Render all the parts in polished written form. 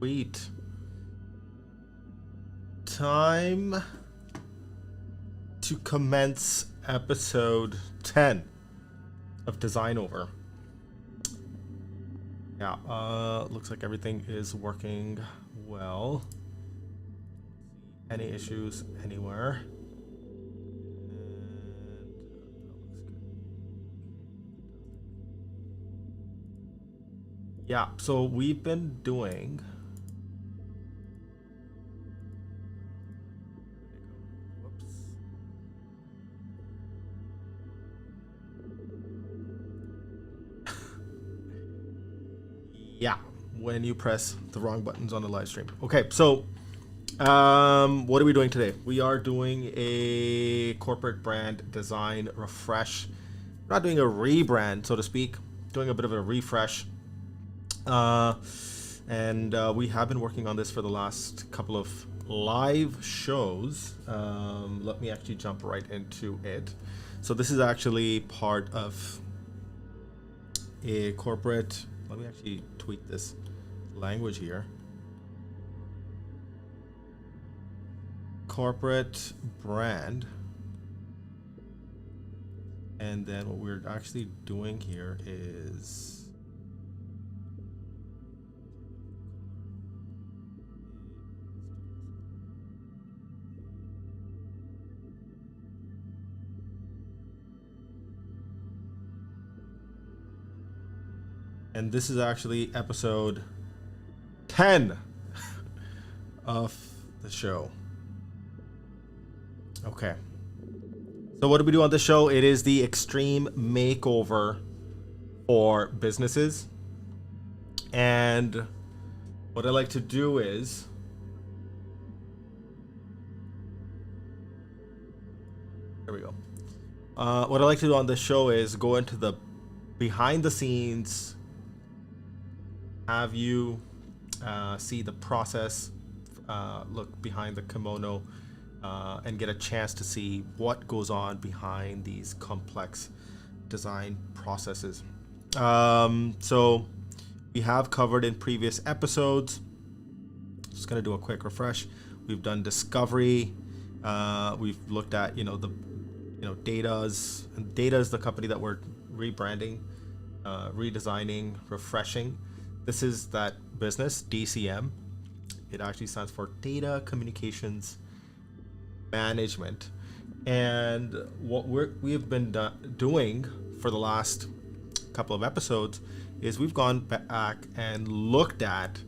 Sweet. Time to commence episode 10 of DesignOver. Yeah, looks like everything is working well. Any issues anywhere? Yeah, so we've been doing yeah, when you press the wrong buttons on the live stream. Okay, so what are we doing today? We are doing a corporate brand design refresh. We're not doing a rebrand, so to speak, doing a bit of a refresh. And we have been working on this for the last couple of live shows. Let me actually jump right into it. So this is actually part of a corporate, let me actually tweak this language here. Corporate brand. And then what we're actually doing here is and this is actually episode 10 of the show. Okay. So what do we do on the show? It is the extreme makeover for businesses. And what I like to do is there we go. What I like to do on this show is go into the behind the scenes, have you see the process, look behind the kimono, and get a chance to see what goes on behind these complex design processes. So we have covered in previous episodes. Just gonna do a quick refresh. We've done discovery. We've looked at Data's, and Data is the company that we're rebranding, redesigning, refreshing. This is that business, DCM. It actually stands for Data Communications Management. And what we've been doing for the last couple of episodes is we've gone back and looked at,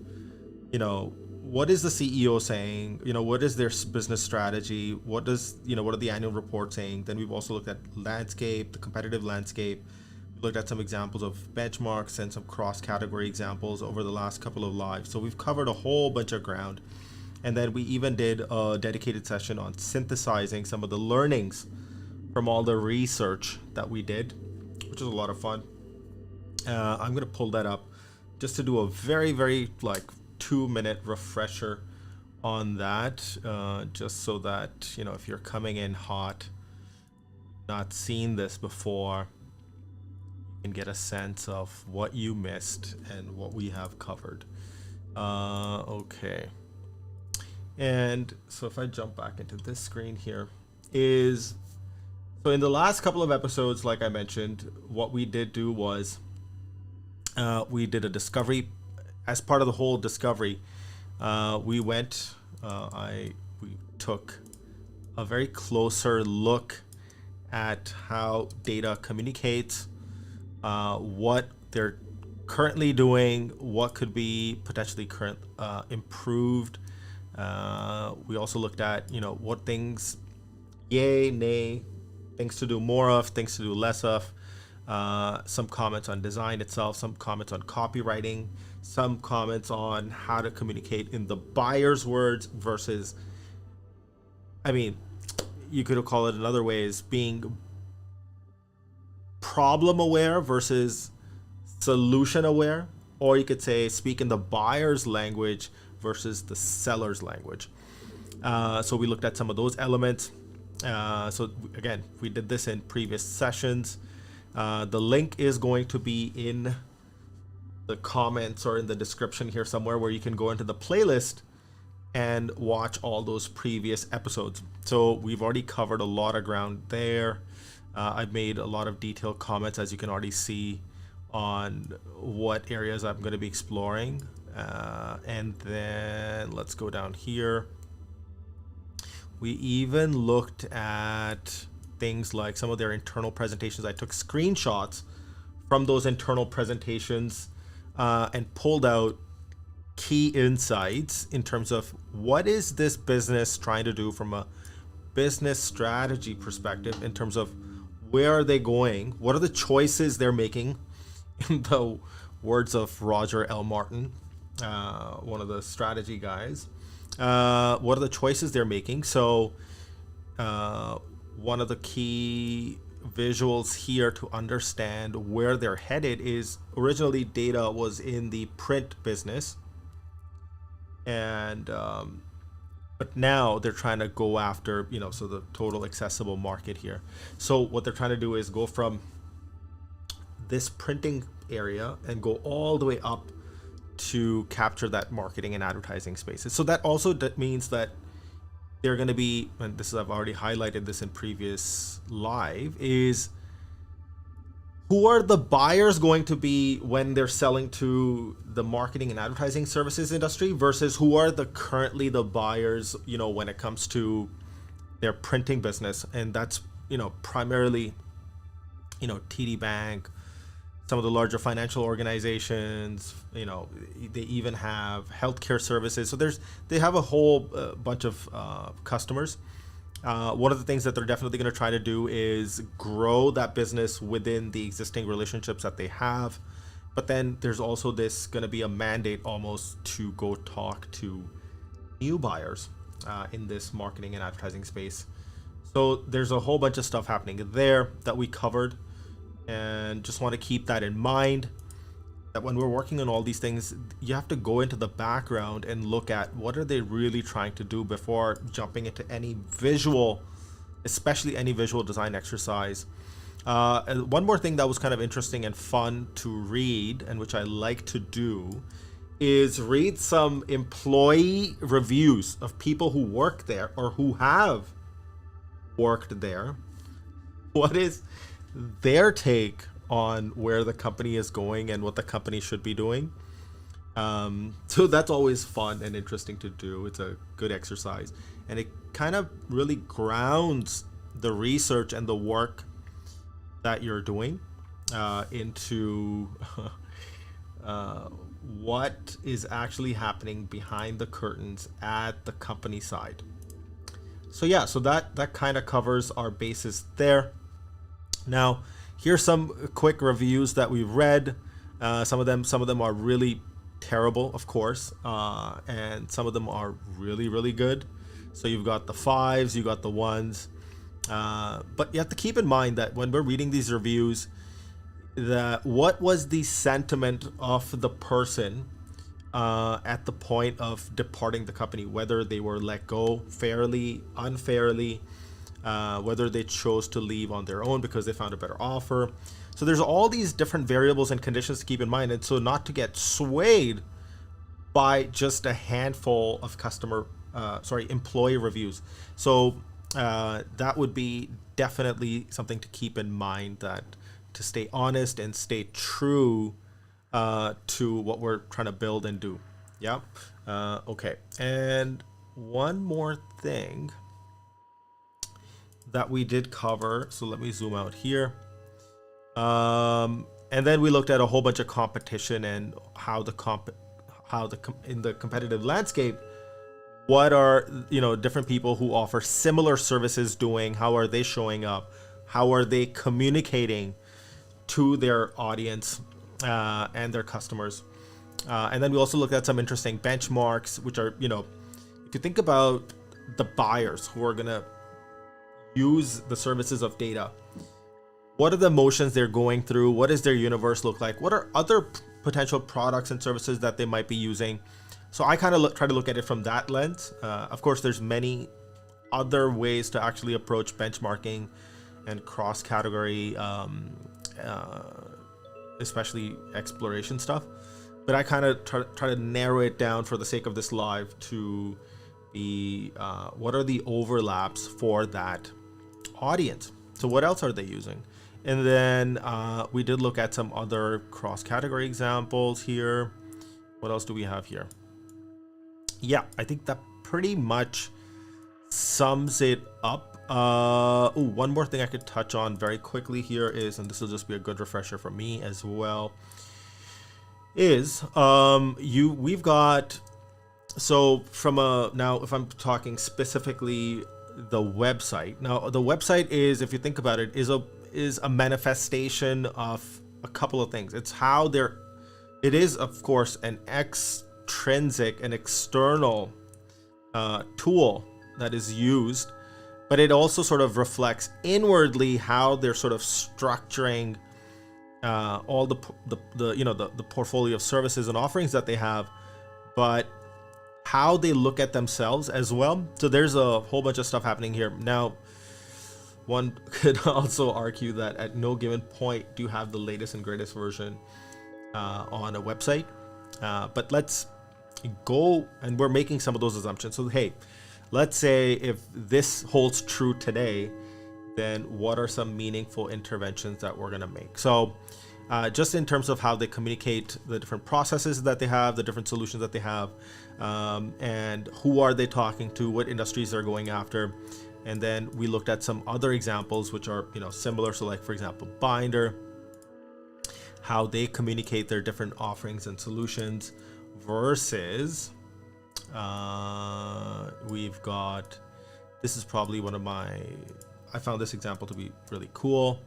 what is the CEO saying? What is their business strategy? What are the annual reports saying? Then we've also looked at landscape, the competitive landscape. Looked at some examples of benchmarks and some cross-category examples over the last couple of lives. So we've covered a whole bunch of ground. And then we even did a dedicated session on synthesizing some of the learnings from all the research that we did, which was a lot of fun. I'm going to pull that up just to do a very, very 2-minute refresher on that, just so that, if you're coming in hot, not seen this before, and get a sense of what you missed and what we have covered. Okay. And so if I jump back into this screen here, so in the last couple of episodes, like I mentioned, what we did do was we did a discovery. As part of the whole discovery, we took a very closer look at how data communicates, what they're currently doing, what could be potentially improved. We also looked at, what things, yay, nay, things to do more of, things to do less of, some comments on design itself, some comments on copywriting, some comments on how to communicate in the buyer's words versus, you could call it another way, is being problem aware versus solution aware, or you could say speak in the buyer's language versus the seller's language. So we looked at some of those elements. So again, we did this in previous sessions. The link is going to be in the comments or in the description here somewhere where you can go into the playlist and watch all those previous episodes. So we've already covered a lot of ground there. I've made a lot of detailed comments, as you can already see, on what areas I'm going to be exploring. And then let's go down here. We even looked at things like some of their internal presentations. I took screenshots from those internal presentations and pulled out key insights in terms of what is this business trying to do from a business strategy perspective, in terms of where are they going, what are the choices they're making, in the words of Roger L. Martin, one of the strategy guys. What are the choices they're making? So one of the key visuals here to understand where they're headed is, originally data was in the print business, and but now they're trying to go after, so the total accessible market here. So what they're trying to do is go from this printing area and go all the way up to capture that marketing and advertising spaces. So that also means that they're going to be, and this is, I've already highlighted this in previous live, is who are the buyers going to be when they're selling to the marketing and advertising services industry versus who are currently the buyers, when it comes to their printing business. And that's, primarily, TD Bank, some of the larger financial organizations, they even have healthcare services. So they have a whole bunch of customers. One of the things that they're definitely going to try to do is grow that business within the existing relationships that they have. But then there's also going to be a mandate almost to go talk to new buyers in this marketing and advertising space. So there's a whole bunch of stuff happening there that we covered. And just want to keep that in mind, that when we're working on all these things, you have to go into the background and look at what are they really trying to do before jumping into any visual, especially any visual design exercise. And one more thing that was kind of interesting and fun to read, and which I like to do, is read some employee reviews of people who work there or who have worked there. What is their take on where the company is going and what the company should be doing? So that's always fun and interesting to do. It's a good exercise, and it kind of really grounds the research and the work that you're doing into what is actually happening behind the curtains at the company side. So yeah, so that kind of covers our bases there. Now, here's some quick reviews that we've read. Some of them are really terrible, of course, and some of them are really, really good. So you've got the 5s, you got the 1s, but you have to keep in mind that when we're reading these reviews, what was the sentiment of the person at the point of departing the company, whether they were let go fairly, unfairly, whether they chose to leave on their own because they found a better offer. So there's all these different variables and conditions to keep in mind, and so not to get swayed by just a handful of employee reviews. So that would be definitely something to keep in mind, that to stay honest and stay true to what we're trying to build and do. Yeah. Okay. And one more thing that we did cover. So let me zoom out here. And then we looked at a whole bunch of competition and how in the competitive landscape, what are, different people who offer similar services doing, how are they showing up? How are they communicating to their audience and their customers? And then we also looked at some interesting benchmarks, which are, if you think about the buyers who are going to use the services of data, what are the emotions they're going through? What does their universe look like? What are other potential products and services that they might be using? So I kind of try to look at it from that lens. Of course, there's many other ways to actually approach benchmarking and cross-category, especially exploration stuff. but I kind of try to narrow it down for the sake of this live to be what are the overlaps for that audience. So what else are they using? And then we did look at some other cross-category examples here. What else do we have here? Yeah, I think that pretty much sums it up. One more thing I could touch on very quickly here is, and this will just be a good refresher for me as well, is we've got, so from now if I'm talking specifically the website. Now the website is, if you think about it, is a manifestation of a couple of things. It's how it is of course an extrinsic and external tool that is used, but it also sort of reflects inwardly how they're sort of structuring all the portfolio of services and offerings that they have, but how they look at themselves as well. So there's a whole bunch of stuff happening here. Now, one could also argue that at no given point do you have the latest and greatest version on a website, but let's go, and we're making some of those assumptions. So hey, let's say if this holds true today, then what are some meaningful interventions that we're going to make? So just in terms of how they communicate the different processes that they have, the different solutions that they have, and who are they talking to, what industries they're going after. And then we looked at some other examples which are similar. So like, for example, Binder, how they communicate their different offerings and solutions versus we've got, this is probably I found this example to be really cool,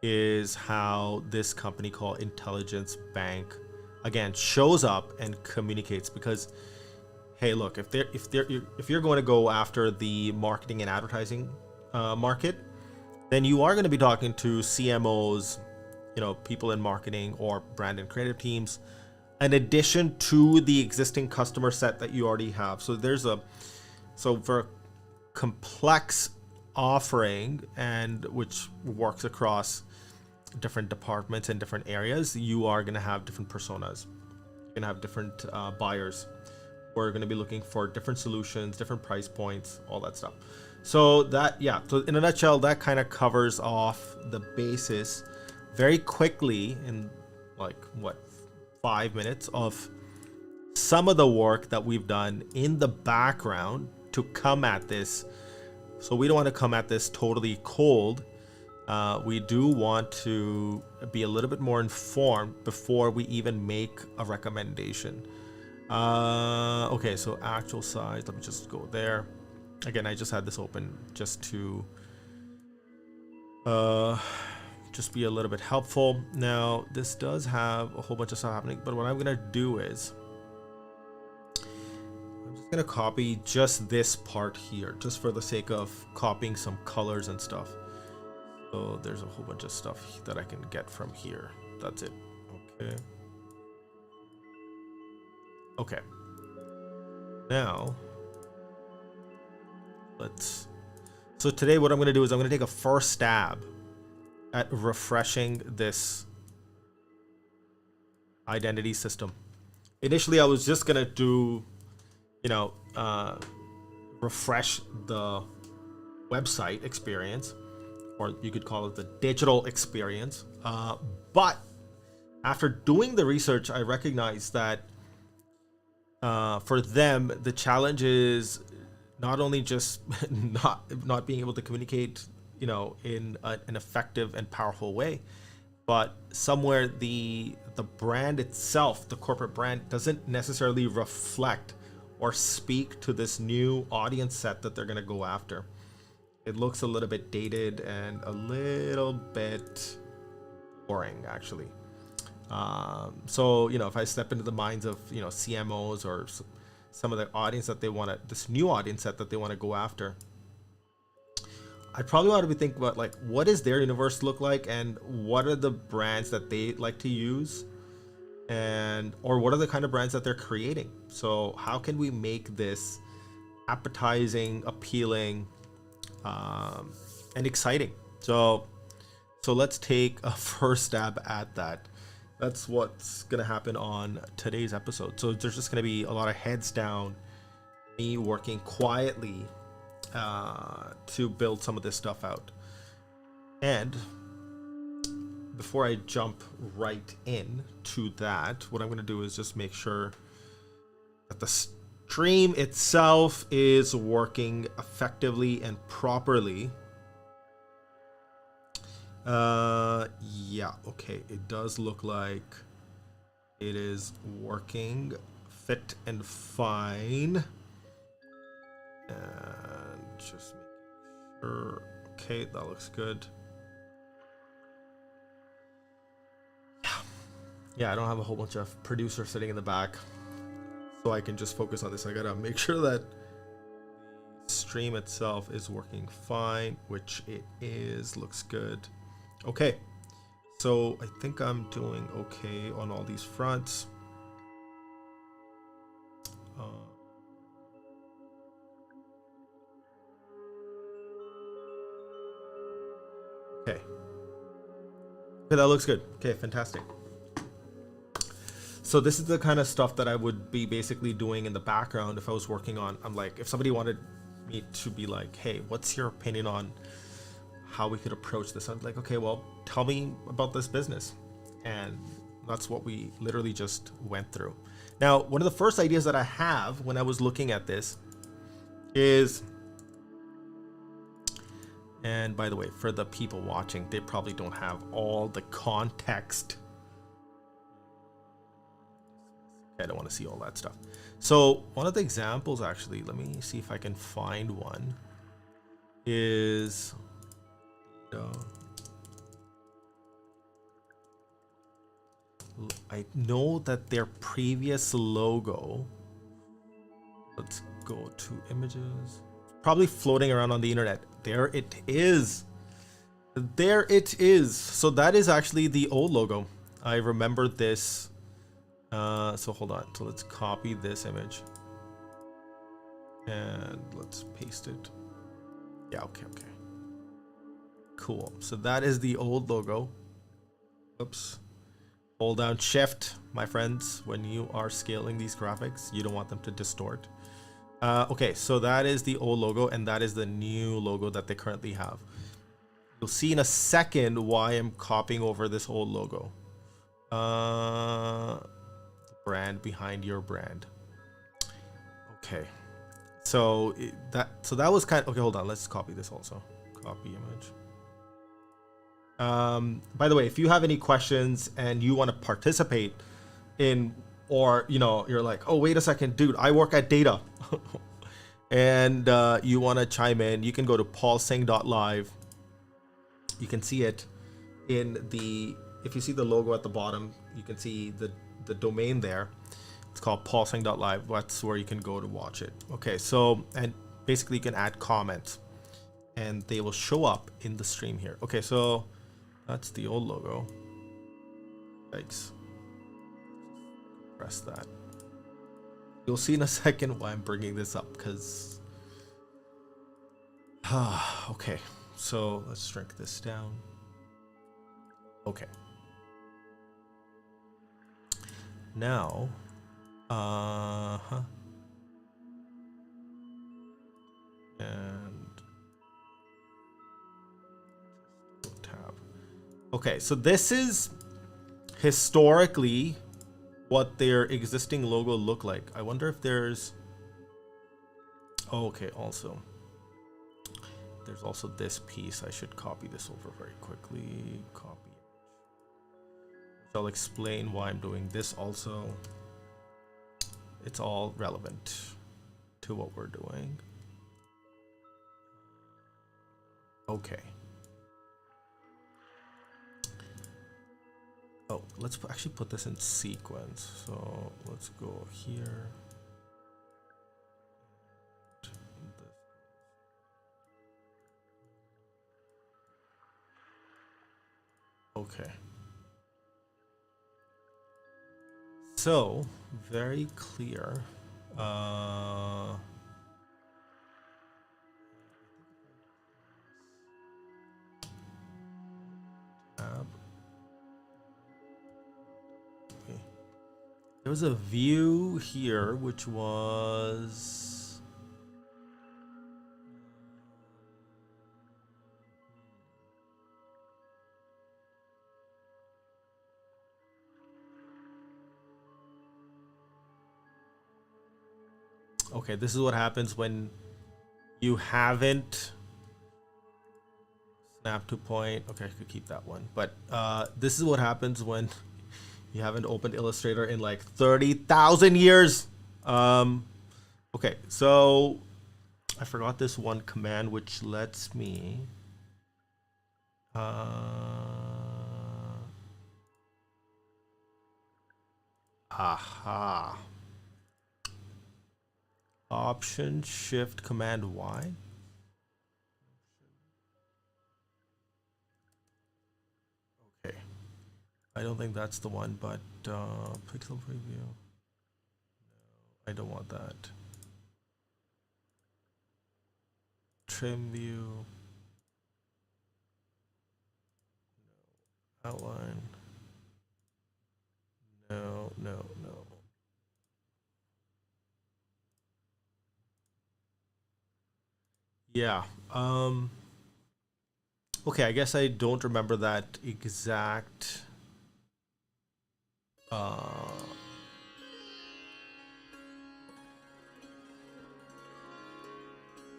is how this company called Intelligence Bank again shows up and communicates. Because hey, look, if you're going to go after the marketing and advertising market, then you are going to be talking to CMOs, people in marketing or brand and creative teams, in addition to the existing customer set that you already have. So for a complex offering, and which works across different departments and different areas, you are going to have different personas. You're going to have different buyers. We're going to be looking for different solutions, different price points, all that stuff. So so in a nutshell, that kind of covers off the basis very quickly in 5 minutes of some of the work that we've done in the background to come at this. So we don't want to come at this totally cold. We do want to be a little bit more informed before we even make a recommendation. Okay, so actual size, let me just go there. Again, I just had this open just to just be a little bit helpful. Now, this does have a whole bunch of stuff happening, but what I'm gonna do is I'm just gonna copy just this part here, just for the sake of copying some colors and stuff. So there's a whole bunch of stuff that I can get from here. That's it. Okay. Now, so today what I'm going to do is I'm going to take a first stab at refreshing this identity system. Initially, I was just going to do, refresh the website experience, or you could call it the digital experience. But after doing the research, I recognized that for them, the challenge is not only just not being able to communicate, in an effective and powerful way, but somewhere the brand itself, the corporate brand, doesn't necessarily reflect or speak to this new audience set that they're going to go after. It looks a little bit dated and a little bit boring, actually. So if I step into the minds of CMOs or some of the audience that they want this new audience set that they want to go after, I probably want to be thinking about what does their universe look like, and what are the brands that they like to use, or what are the kind of brands that they're creating. So how can we make this appetizing, appealing, and exciting? So let's take a first stab at that. That's what's gonna happen on today's episode. So there's just gonna be a lot of heads down, me working quietly to build some of this stuff out. And before I jump right in to that, what I'm gonna do is just make sure that the stream itself is working effectively and properly. Yeah, okay, it does look like it is working fit and fine. And just making sure. Okay, that looks good. Yeah, I don't have a whole bunch of producers sitting in the back, so I can just focus on this. I gotta make sure that the stream itself is working fine, which it is. Looks good. Okay, so I think I'm doing okay on all these fronts. Okay. Okay, that looks good. Okay, fantastic. So this is the kind of stuff that I would be basically doing in the background if I was working on, I'm like, if somebody wanted me to be like, hey, what's your opinion on how we could approach this? I'm like, okay, well, tell me about this business. And that's what we literally just went through. Now, one of the first ideas that I have when I was looking at this is, and by the way, for the people watching, they probably don't have all the context. I don't want to see all that stuff. So one of the examples, actually, let me see if I can find one, is I know that their previous logo, let's go to images, probably floating around on the internet. There it is. There it is. So that is actually the old logo. I remember this. So hold on. So let's copy this image and let's paste it. Yeah, okay. Cool. So that is the old logo. Oops. Hold down shift, my friends, when you are scaling these graphics. You don't want them to distort. Okay, so that is the old logo, and that is the new logo that they currently have. You'll see in a second why I'm copying over this old logo. Brand behind your brand. Okay, so that was kind of okay. Hold on, let's copy this also. Copy image. By the way, if you have any questions and you want to participate in, or you're like, oh wait a second, dude, I work at Data, and you want to chime in, you can go to paulsingh.live. You can see it in the, if you see the logo at the bottom, you can see the domain there. It's called paulsingh.live. That's where you can go to watch it. Okay, so, and basically you can add comments and they will show up in the stream here. Okay, so that's the old logo. Thanks. Press that. You'll see in a second why I'm bringing this up, because okay, so let's shrink this down. Okay, now and tab. Okay, so this is historically what their existing logo looked like. I wonder if there's, oh, okay, also there's also this piece. I should copy this over very quickly. Copy. I'll explain why I'm doing this also. It's all relevant to what we're doing. Okay. Oh, let's actually put this in sequence. So let's go here. Okay. So very clear. Tab. There was a view here, which was... Okay, this is what happens when you haven't snap to point. Okay, I could keep that one. But this is what happens when you haven't opened Illustrator in like 30,000 years. Okay, so I forgot this one command which lets me aha. Option Shift Command Y. Okay, I don't think that's the one, but pixel preview. No, I don't want that. Trim view. No. Outline. No, no, no. Yeah. Okay, I guess I don't remember that exact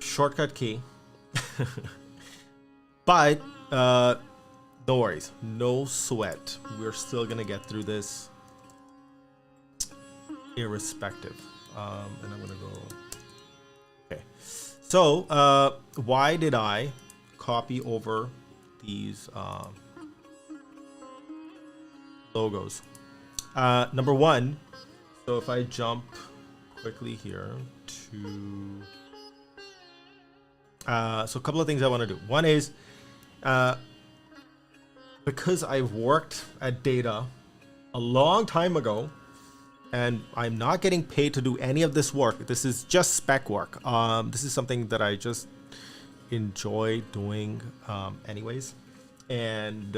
shortcut key. But no worries, no sweat. We're still gonna get through this irrespective. And I'm gonna go. Okay. So, why did I copy over these logos? Number one, so if I jump quickly here to... so a couple of things I want to do. One is, because I've worked at data a long time ago, and I'm not getting paid to do any of this work. This is just spec work. This is something that I just enjoy doing anyways. And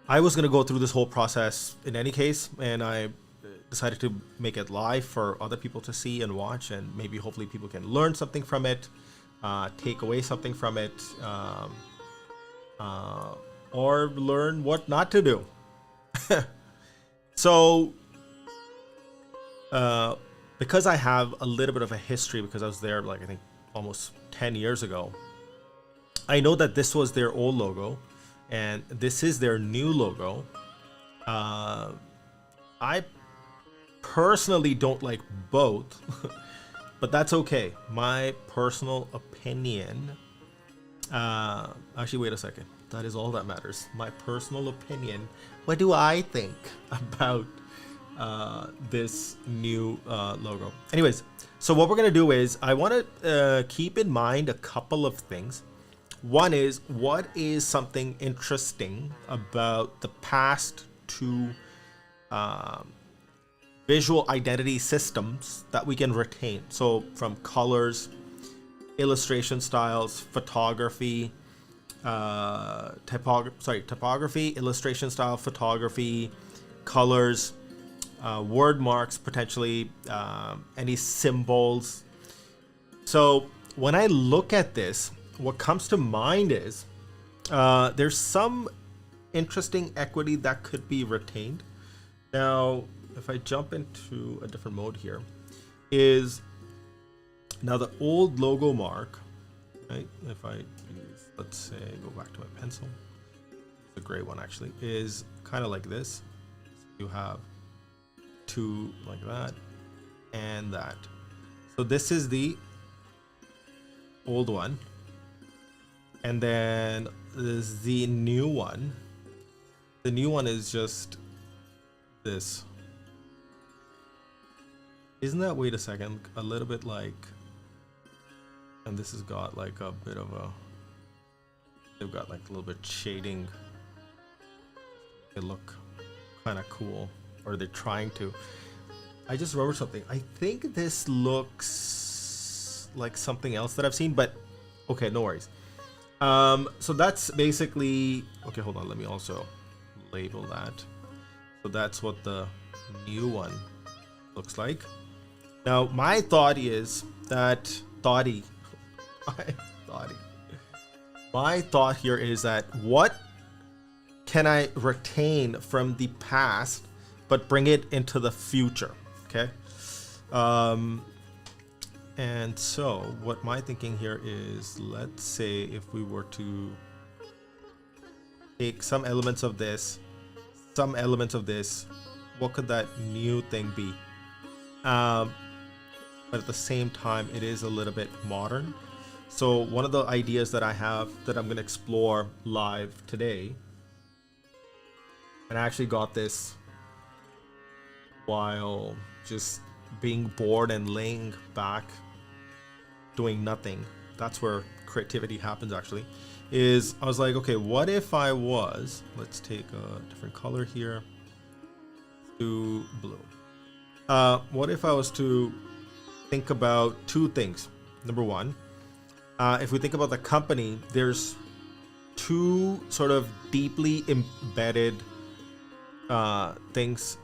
I was going to go through this whole process in any case, and I decided to make it live for other people to see and watch, and maybe hopefully people can learn something from it, take away something from it, or learn what not to do. So, because I have a little bit of a history, because I was there like I think almost 10 years ago, I know that this was their old logo and this is their new logo. I personally don't like both, but that's okay. My personal opinion. Actually, wait a second. That is all that matters. My personal opinion. What do I think about this new logo? Anyways, so what we're going to do is I want to keep in mind a couple of things. One is, what is something interesting about the past two visual identity systems that we can retain? So from colors, illustration styles, photography, typography, illustration style, photography, colors, word marks, potentially any symbols. So when I look at this, what comes to mind is there's some interesting equity that could be retained. Now, if I jump into a different mode here, is now the old logo mark, right? If I use, let's say, go back to my pencil, the gray one actually, is kind of like this. You have two like that and that. So this is the old one. And then there's the new one. The new one is just this. Isn't that, wait a second, a little bit like, and this has got like a bit of a, they've got like a little bit shading. They look kind of cool, or they're trying to. I just remember something. I think this looks like something else that I've seen, but okay, no worries. So that's basically, okay, hold on, let me also label that. So that's what the new one looks like. Now, my thought is that my thought here is that what can I retain from the past but bring it into the future? Okay. And so what my thinking here is, let's say if we were to take some elements of this, what could that new thing be? But at the same time, it is a little bit modern. So one of the ideas that I have that I'm going to explore live today, and I actually got this while just being bored and laying back doing nothing. That's where creativity happens actually. Is I was like, okay, what if I was, let's take a different color here to blue. What if I was to think about two things? Number one, if we think about the company, there's two sort of deeply embedded things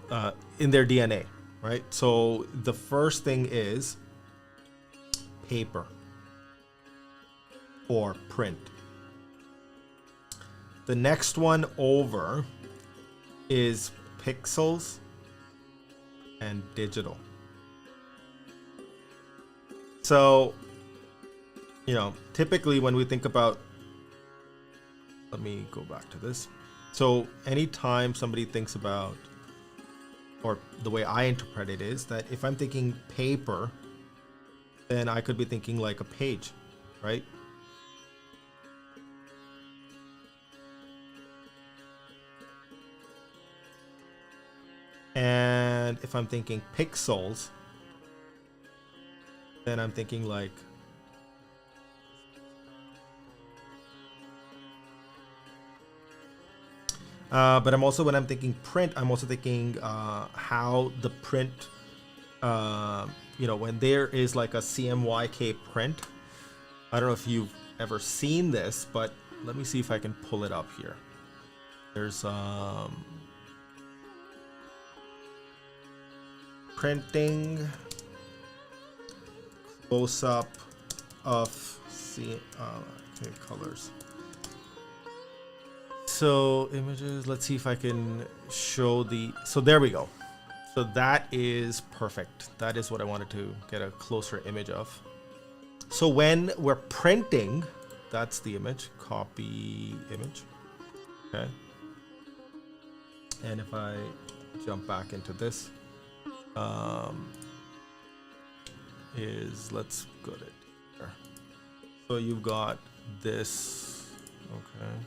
in their DNA, right? So the first thing is paper or print. The next one over is pixels and digital. So, you know, typically when we think about, let me go back to this. So anytime somebody thinks about, or the way I interpret it is that if I'm thinking paper, then I could be thinking like a page, right? And if I'm thinking pixels, then I'm thinking like but I'm also, when I'm thinking print, I'm also thinking how the print, you know, when there is like a CMYK print. I don't know if you've ever seen this, but let me see if I can pull it up here. There's printing close up of okay, colors. So images, let's see if I can show the, so there we go. So that is perfect. That is what I wanted to get a closer image of. So when we're printing, that's the image, copy image. Okay. And if I jump back into this, let's go to here. So you've got this, okay.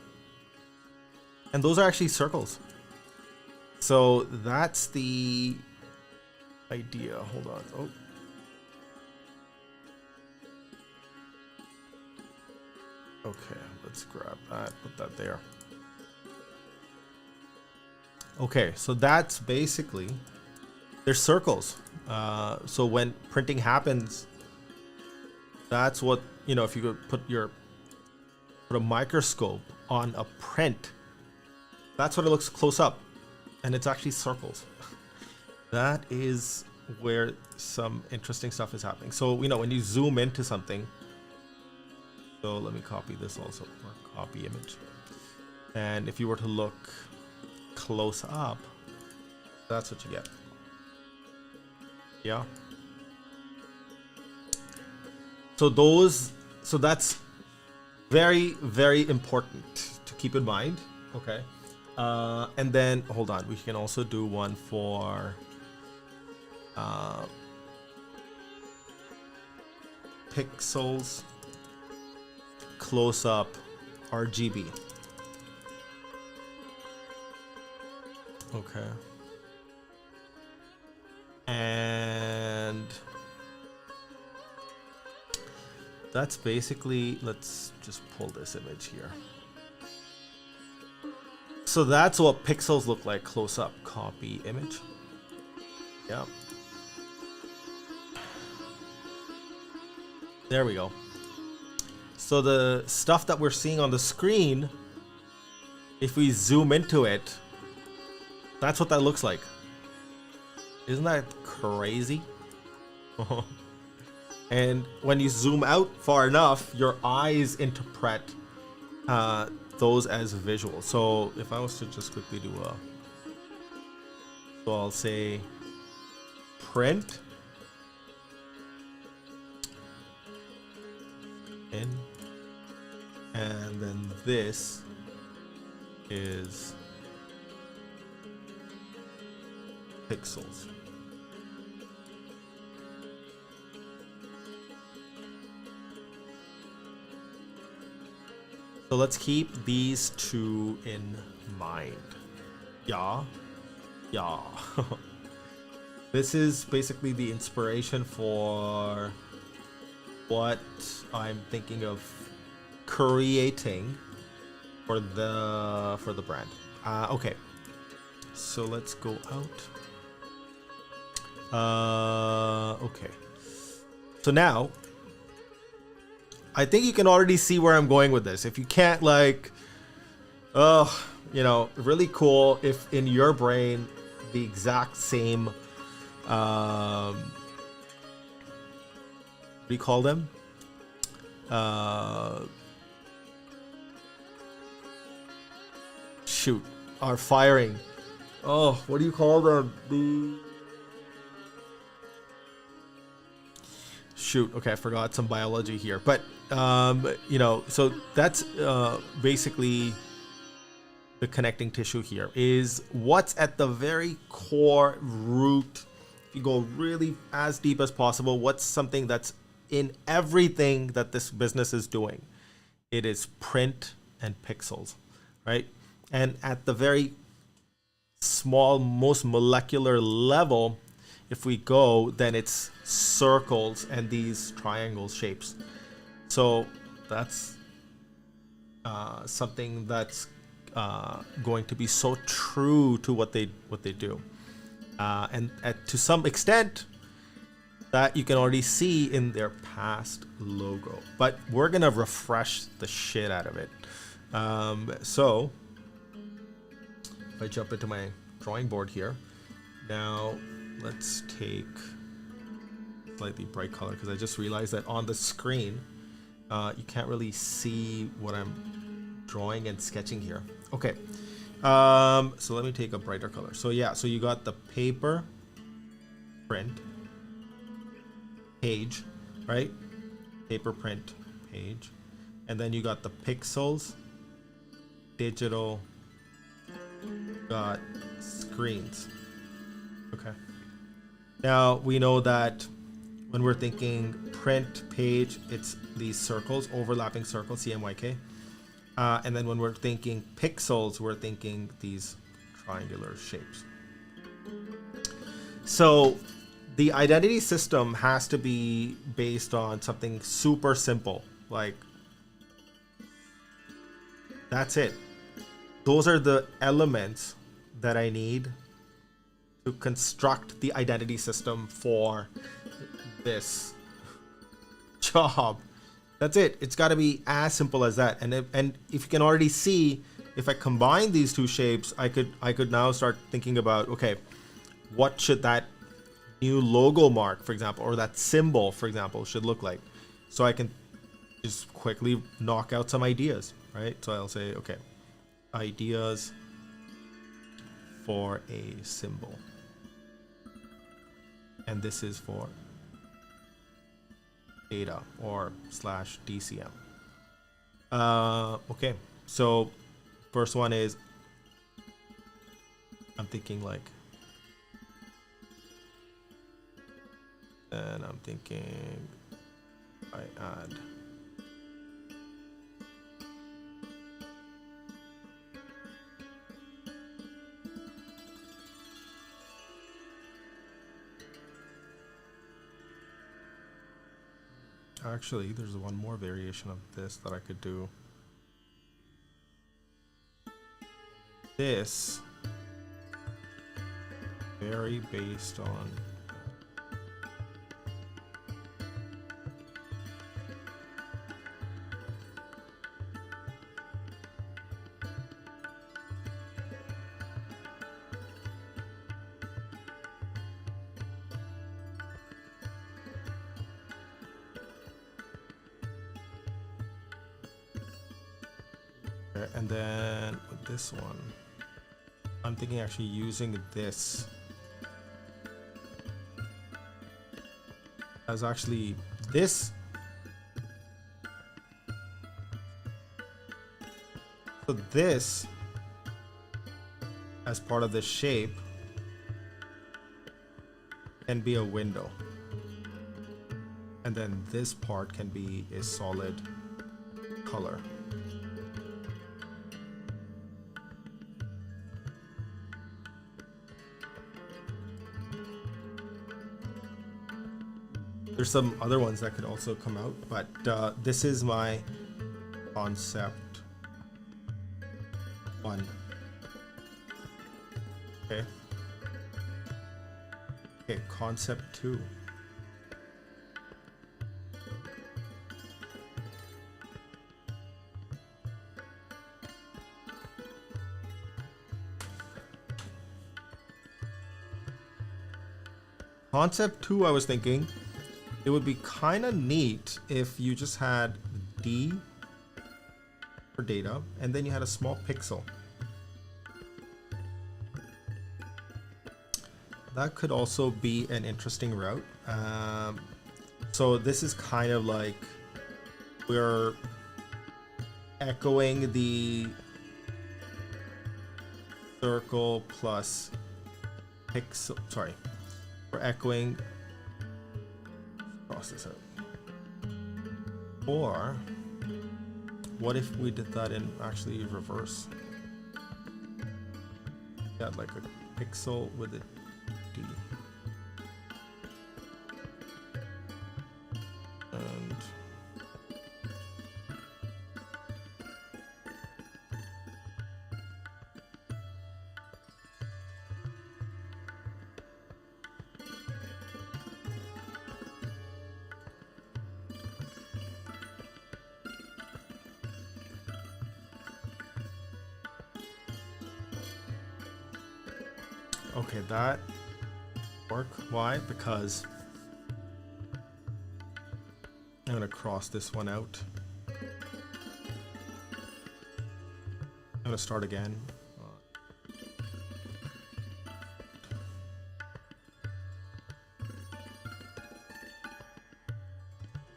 And those are actually circles. So that's the idea. Hold on. Oh. Okay, let's grab that, put that there. Okay, so that's basically, they're circles. So when printing happens, that's what, you know, if you could put a microscope on a print, that's what it looks close up, and it's actually circles. That is where some interesting stuff is happening. So, you know, when you zoom into something, so let me copy this also, or copy image. And if you were to look close up, that's what you get. Yeah. So that's very, very important to keep in mind. Okay. And then hold on, we can also do one for pixels close up RGB. Okay. And that's basically, let's just pull this image here. So that's what pixels look like close up. Copy image. Yeah. There we go. So the stuff that we're seeing on the screen, if we zoom into it, That's what that looks like. Isn't that crazy? And when you zoom out far enough, your eyes interpret those as visual. So if I was to just quickly do a, so I'll say print in, and then this is pixels. So let's keep these two in mind. Yeah. Yeah. This is basically the inspiration for what I'm thinking of creating for the brand. Okay. So let's go out. Okay. So now I think you can already see where I'm going with this. If you can't, like, you know, really cool if in your brain the exact same, what do you call them? Shoot, are firing. Oh, what do you call them? Shoot, okay, I forgot some biology here, but you know, so that's basically the connecting tissue here is what's at the very core root. If you go really as deep as possible, what's something that's in everything that this business is doing? It is print and pixels, right? And at the very small, most molecular level, if we go, then it's circles and these triangle shapes. So that's something that's going to be so true to what they do, and to some extent that you can already see in their past logo. But we're gonna refresh the shit out of it. So if I jump into my drawing board here now, let's take slightly bright color because I just realized that on the screen you can't really see what I'm drawing and sketching here. Okay, so let me take a brighter color. So yeah, so you got the paper, print, page, right? Paper, print, page, and then you got the pixels, digital, got screens. Okay. Now we know that when we're thinking print, page, it's these circles, overlapping circles, CMYK. And then when we're thinking pixels, we're thinking these triangular shapes. So the identity system has to be based on something super simple. Like, that's it. Those are the elements that I need to construct the identity system for this job. That's it. It's got to be as simple as that. And if you can already see, if I combine these two shapes, I could now start thinking about, okay, what should that new logo mark, for example, or that symbol, for example, should look like. So I can just quickly knock out some ideas, right? So I'll say, okay, ideas for a symbol. And this is for data or /DCM. Okay, so first one is, I'm thinking like, and I'm thinking I add actually, there's one more variation of this that I could do. This vary based on Okay, and then with this one, I'm thinking actually using this as actually this. So this as part of this shape can be a window. And then this part can be a solid color. There's some other ones that could also come out, but this is my concept one. Okay. Okay, concept 2. Concept 2, I was thinking it would be kind of neat if you just had D for data and then you had a small pixel. That could also be an interesting route. So this is kind of like we're echoing the circle plus pixel. Sorry, we're echoing. Cross this out. Or what if we did that in actually reverse? Got like a pixel with a D. And okay, that work. Why? Because I'm gonna cross this one out. I'm gonna start again.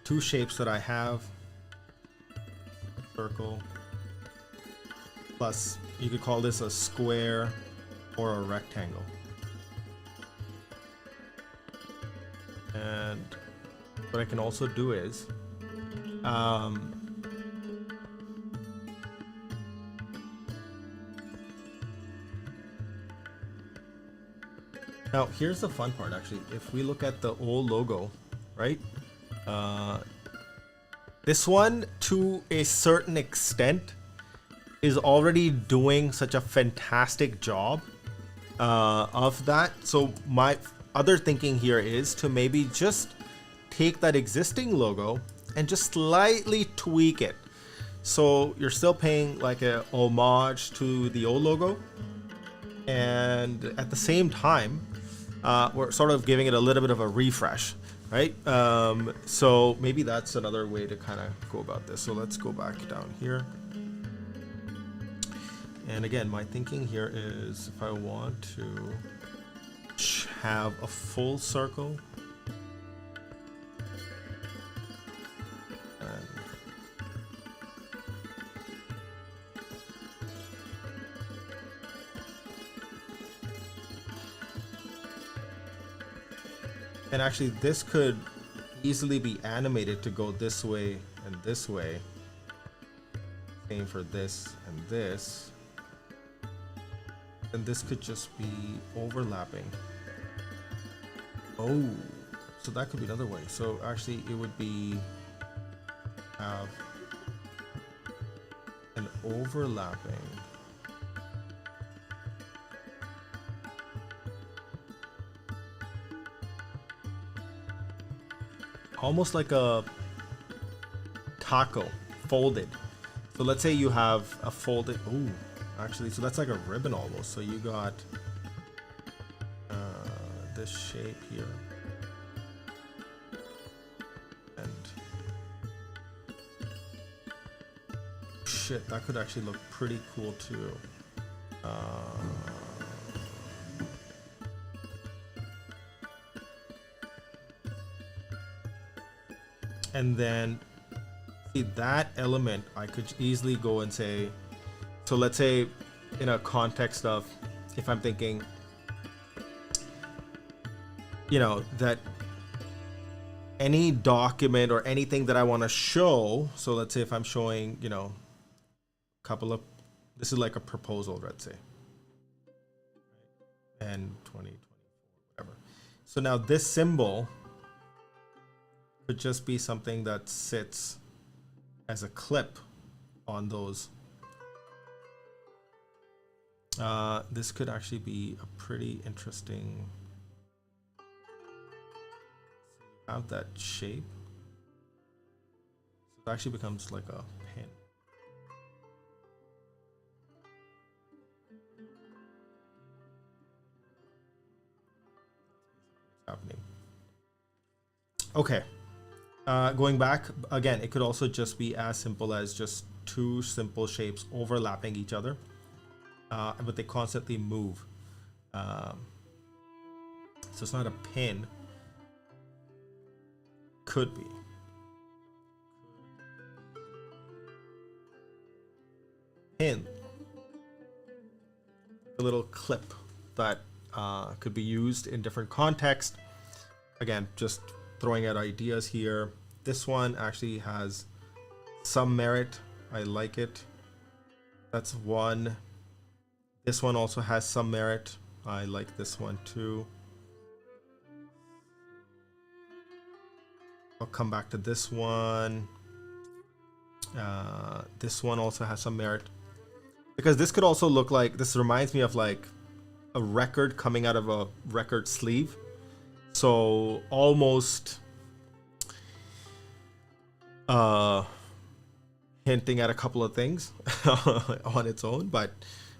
Two shapes that I have. Circle. Plus, you could call this a square or a rectangle. And what I can also do is now here's the fun part actually. If we look at the old logo, right? This one to a certain extent is already doing such a fantastic job of that. So my other thinking here is to maybe just take that existing logo and just slightly tweak it. So you're still paying like a homage to the old logo, and at the same time, we're sort of giving it a little bit of a refresh, right? So maybe that's another way to kind of go about this. So let's go back down here. And again, my thinking here is if I want to have a full circle and actually this could easily be animated to go this way and this way. Same for this and this. And this could just be overlapping. Oh, so that could be another way. So actually it would be have an overlapping almost like a taco folded. So let's say you have a folded, ooh, actually, so that's like a ribbon almost. So you got this shape here. And shit, that could actually look pretty cool too. And then see that element, I could easily go and say, so let's say in a context of, if I'm thinking, you know, that any document or anything that I want to show, so let's say if I'm showing, you know, a couple of, this is like a proposal, let's say, and 2024, whatever. So now this symbol could just be something that sits as a clip on those. This could actually be a pretty interesting. So you have that shape. So it actually becomes like a pin. What's happening? Okay. Going back again, it could also just be as simple as just two simple shapes overlapping each other, but they constantly move. So it's not a pin. Could be. Pin. A little clip that could be used in different contexts. Again, just throwing out ideas here. This one actually has some merit. I like it. That's one. This one also has some merit. I like this one too. I'll come back to this one. This one also has some merit, because this could also look like, this reminds me of like a record coming out of a record sleeve. So almost hinting at a couple of things on its own, but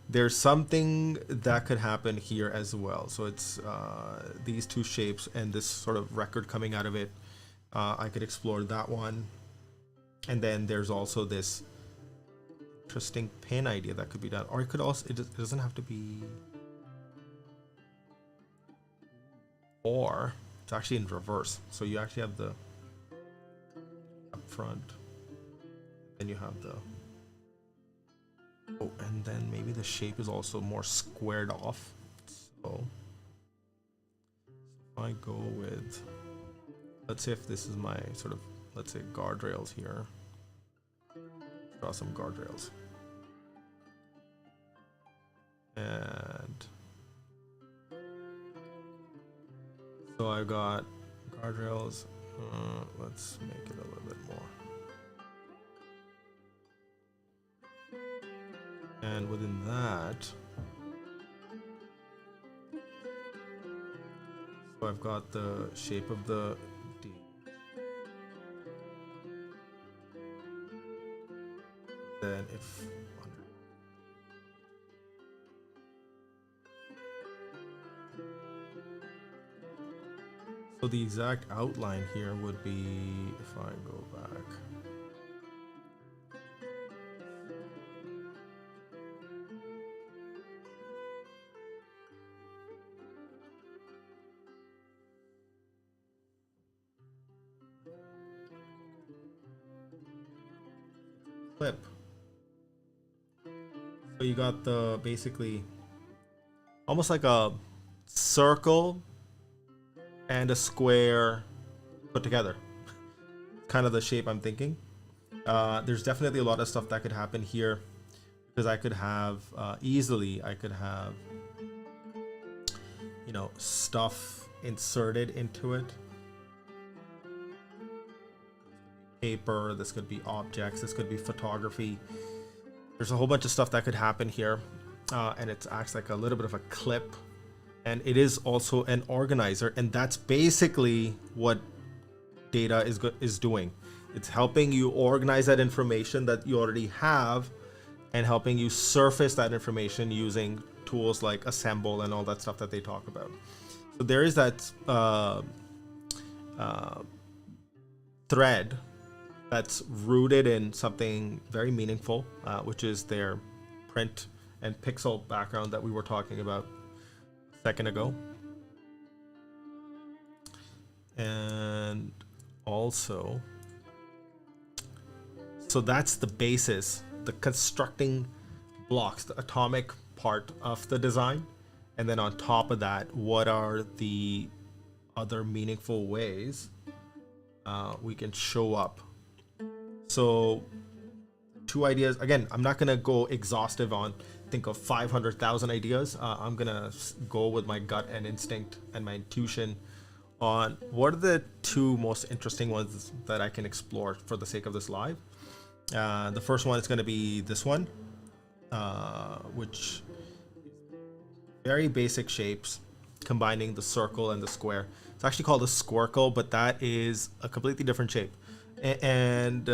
there's something that could happen here as well. So it's these two shapes and this sort of record coming out of it. I could explore that one. And then there's also this interesting pin idea that could be done. Or it could also, it doesn't have to be, or it's actually in reverse. So you actually have the up front, then you have the, oh, and then maybe the shape is also more squared off. So if I go with, let's say if this is my sort of, let's say guardrails here, draw some guardrails. And so I've got guardrails. Let's make it a little bit more. And within that, so I've got the shape of the D. Then if so the exact outline here would be, if I go back, clip. So you got the basically almost like a circle and a square put together. Kind of the shape I'm thinking. There's definitely a lot of stuff that could happen here, because I could have easily, I could have, you know, stuff inserted into it. Paper, this could be objects, this could be photography. There's a whole bunch of stuff that could happen here, and it acts like a little bit of a clip, and it is also an organizer, and that's basically what data is doing. It's helping you organize that information that you already have, and helping you surface that information using tools like Assemble and all that stuff that they talk about. So there is that thread that's rooted in something very meaningful, which is their print and pixel background that we were talking about a second ago. And also, so that's the basis, the constructing blocks, the atomic part of the design. And then on top of that, what are the other meaningful ways we can show up? So 2 ideas. Again, I'm not going to go exhaustive on think of 500,000 ideas. I'm going to go with my gut and instinct and my intuition on what are the 2 most interesting ones that I can explore for the sake of this live. The first one is going to be this one, which very basic shapes combining the circle and the square. It's actually called a squircle, but that is a completely different shape. And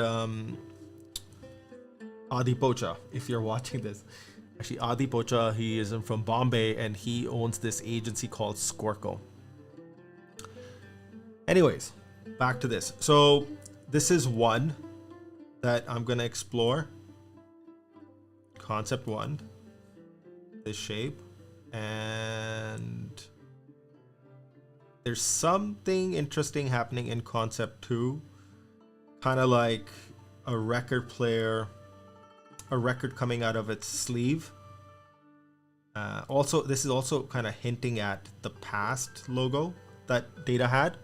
Adi Pocha, if you're watching this, actually Adi Pocha, he is from Bombay and he owns this agency called Squircle. Anyways, back to this. So this is one that I'm gonna explore. Concept 1, this shape, and there's something interesting happening in concept 2, kind of like a record player, a record coming out of its sleeve. Also, this is also kind of hinting at the past logo that Data had.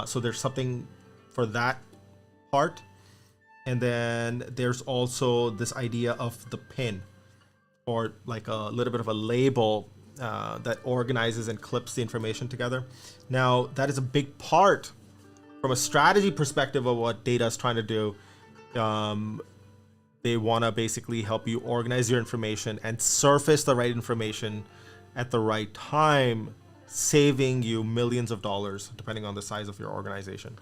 So there's something for that part. And then there's also this idea of the pin, or like a little bit of a label that organizes and clips the information together. Now, that is a big part from a strategy perspective of what Data is trying to do. They want to basically help you organize your information and surface the right information at the right time, saving you millions of dollars, depending on the size of your organization.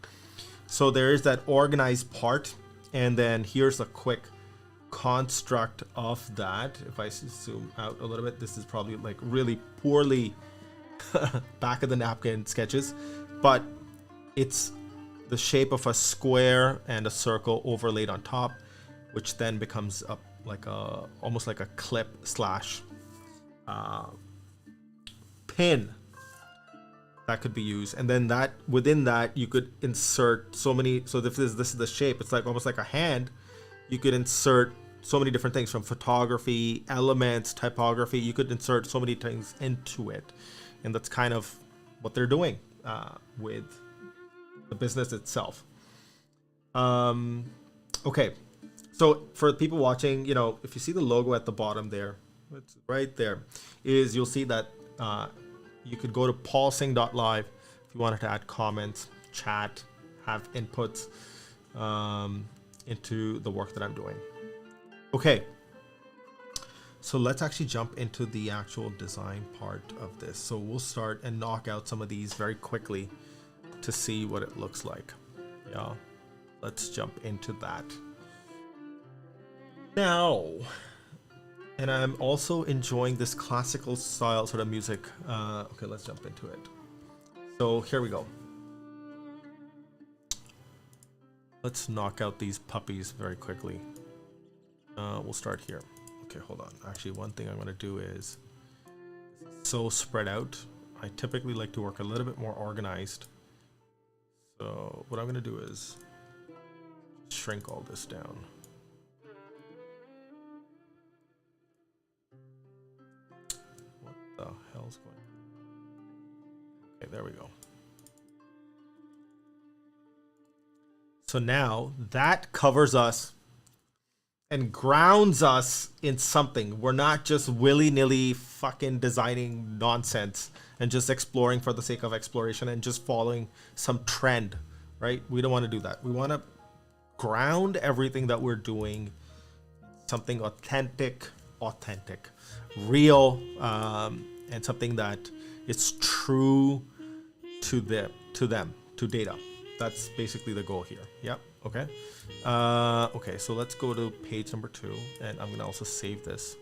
So there is that organized part. And then here's a quick construct of that. If I zoom out a little bit, this is probably like really poorly back of the napkin sketches, but it's the shape of a square and a circle overlaid on top, which then becomes a like a almost like a clip slash pin that could be used. And then that within that you could insert so many. So this is the shape. It's like almost like a hand. You could insert so many different things, from photography, elements, typography. You could insert so many things into it, and that's kind of what they're doing with the business itself. Okay, so for people watching, you know, if you see the logo at the bottom there, it's right there, is you'll see that you could go to paulsingh.live if you wanted to add comments, chat, have inputs into the work that I'm doing. Okay, so let's actually jump into the actual design part of this. So we'll start and knock out some of these very quickly to see what it looks like. Yeah, let's jump into that now. And I'm also enjoying this classical style sort of music. Okay, let's jump into it. So here we go. Let's knock out these puppies very quickly. We'll start here. Okay, hold on. Actually, one thing I'm going to do is so spread out. I typically like to work a little bit more organized. So what I'm going to do is shrink all this down. What the hell's going on? Okay, there we go. So now that covers us and grounds us in something. We're not just willy-nilly fucking designing nonsense and just exploring for the sake of exploration and just following some trend, right? We don't want to do that. We want to ground everything that we're doing, something authentic, real, and something that is true to them, to Data. That's basically the goal here. Yep. Okay. Okay. So let's go to page number 2, and I'm gonna also save this.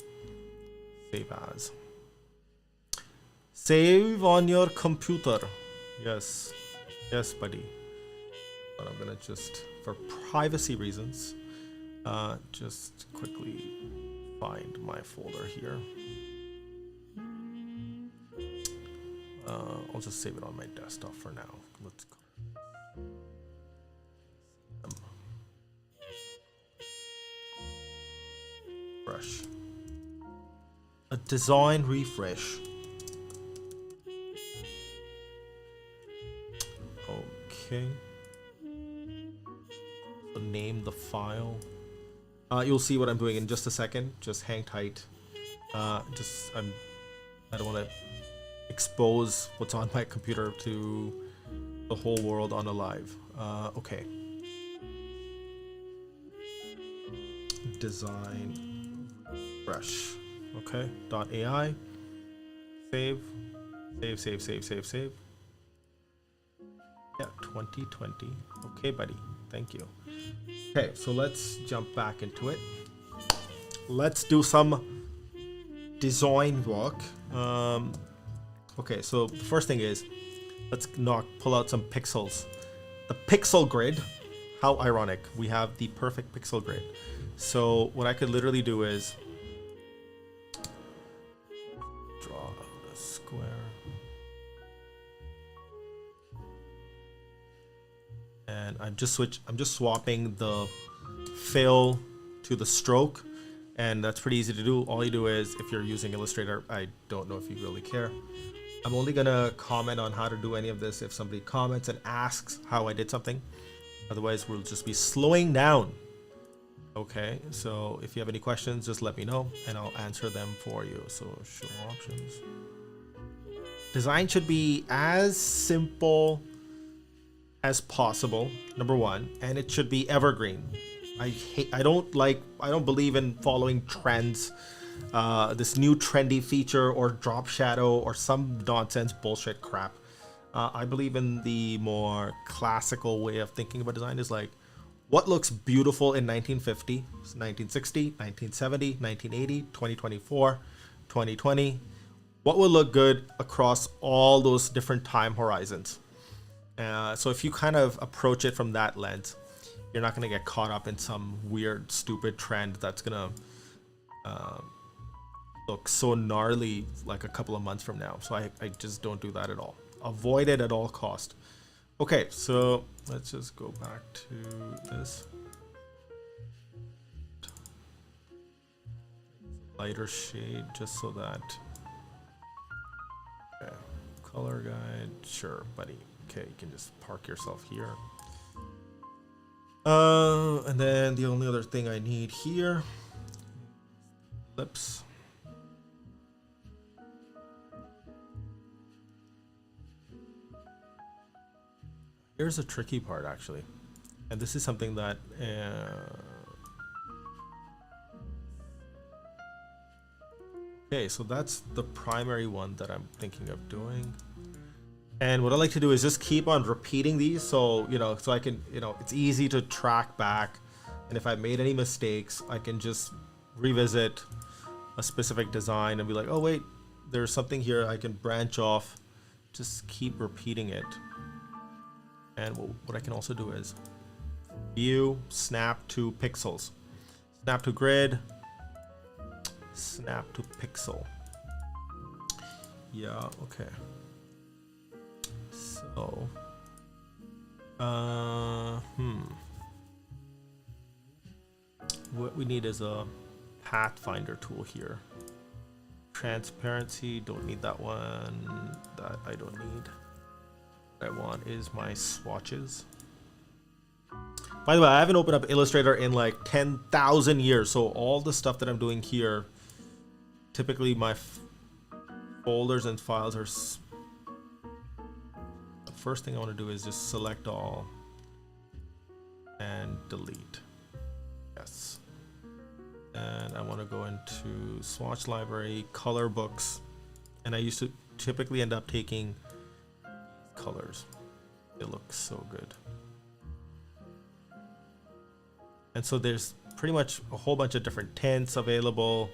Save as. Save on your computer. Yes. Yes, buddy. But I'm gonna just, for privacy reasons, just quickly find my folder here. I'll just save it on my desktop for now. Let's go. Refresh. A design refresh. Okay. So name the file. You'll see what I'm doing in just a second. Just hang tight. I don't want to expose what's on my computer to the whole world on a live. Okay. Design fresh. Okay. .ai. Save. Save. Yeah, 2020. Okay, buddy. Thank you. Okay, so let's jump back into it. Let's do some design work. Okay, so the first thing is, let's pull out some pixels. The pixel grid. How ironic. We have the perfect pixel grid. So what I could literally do is draw a square. And I'm just swapping the fill to the stroke, and that's pretty easy to do. All you do is, if you're using Illustrator, I don't know if you really care. I'm only gonna comment on how to do any of this if somebody comments and asks how I did something. Otherwise, we'll just be slowing down. Okay, so if you have any questions, just let me know and I'll answer them for you. So show options. Design should be as simple as possible, number one, and it should be evergreen. I don't believe in following trends, this new trendy feature or drop shadow or some nonsense bullshit crap. I believe in the more classical way of thinking about design is like, what looks beautiful in 1950, 1960, 1970, 1980, 2024, 2020? What will look good across all those different time horizons? So if you kind of approach it from that lens, you're not going to get caught up in some weird, stupid trend that's going to look so gnarly like a couple of months from now. So I just don't do that at all. Avoid it at all cost. Okay, so let's just go back to this. Lighter shade just so that... Okay, color guide, sure, buddy. Okay, you can just park yourself here. And then the only other thing I need here, lips. Here's a tricky part, actually, and this is something that okay, so that's the primary one that I'm thinking of doing. And what I like to do is just keep on repeating these, so so I can, it's easy to track back, and if I made any mistakes, I can just revisit a specific design and be like, oh wait, there's something here, I can branch off, just keep repeating it. And what I can also do is view, snap to pixels, snap to grid, snap to pixel. Yeah, okay. So, what we need is a pathfinder tool here. Transparency, don't need that one. That I don't need. What I want is my swatches. By the way, I haven't opened up Illustrator in like 10,000 years, so all the stuff that I'm doing here, typically my folders and files are... The first thing I want to do is just select all and delete. Yes. And I want to go into swatch library, color books, and I used to typically end up taking colors. They look so good. And so there's pretty much a whole bunch of different tints available,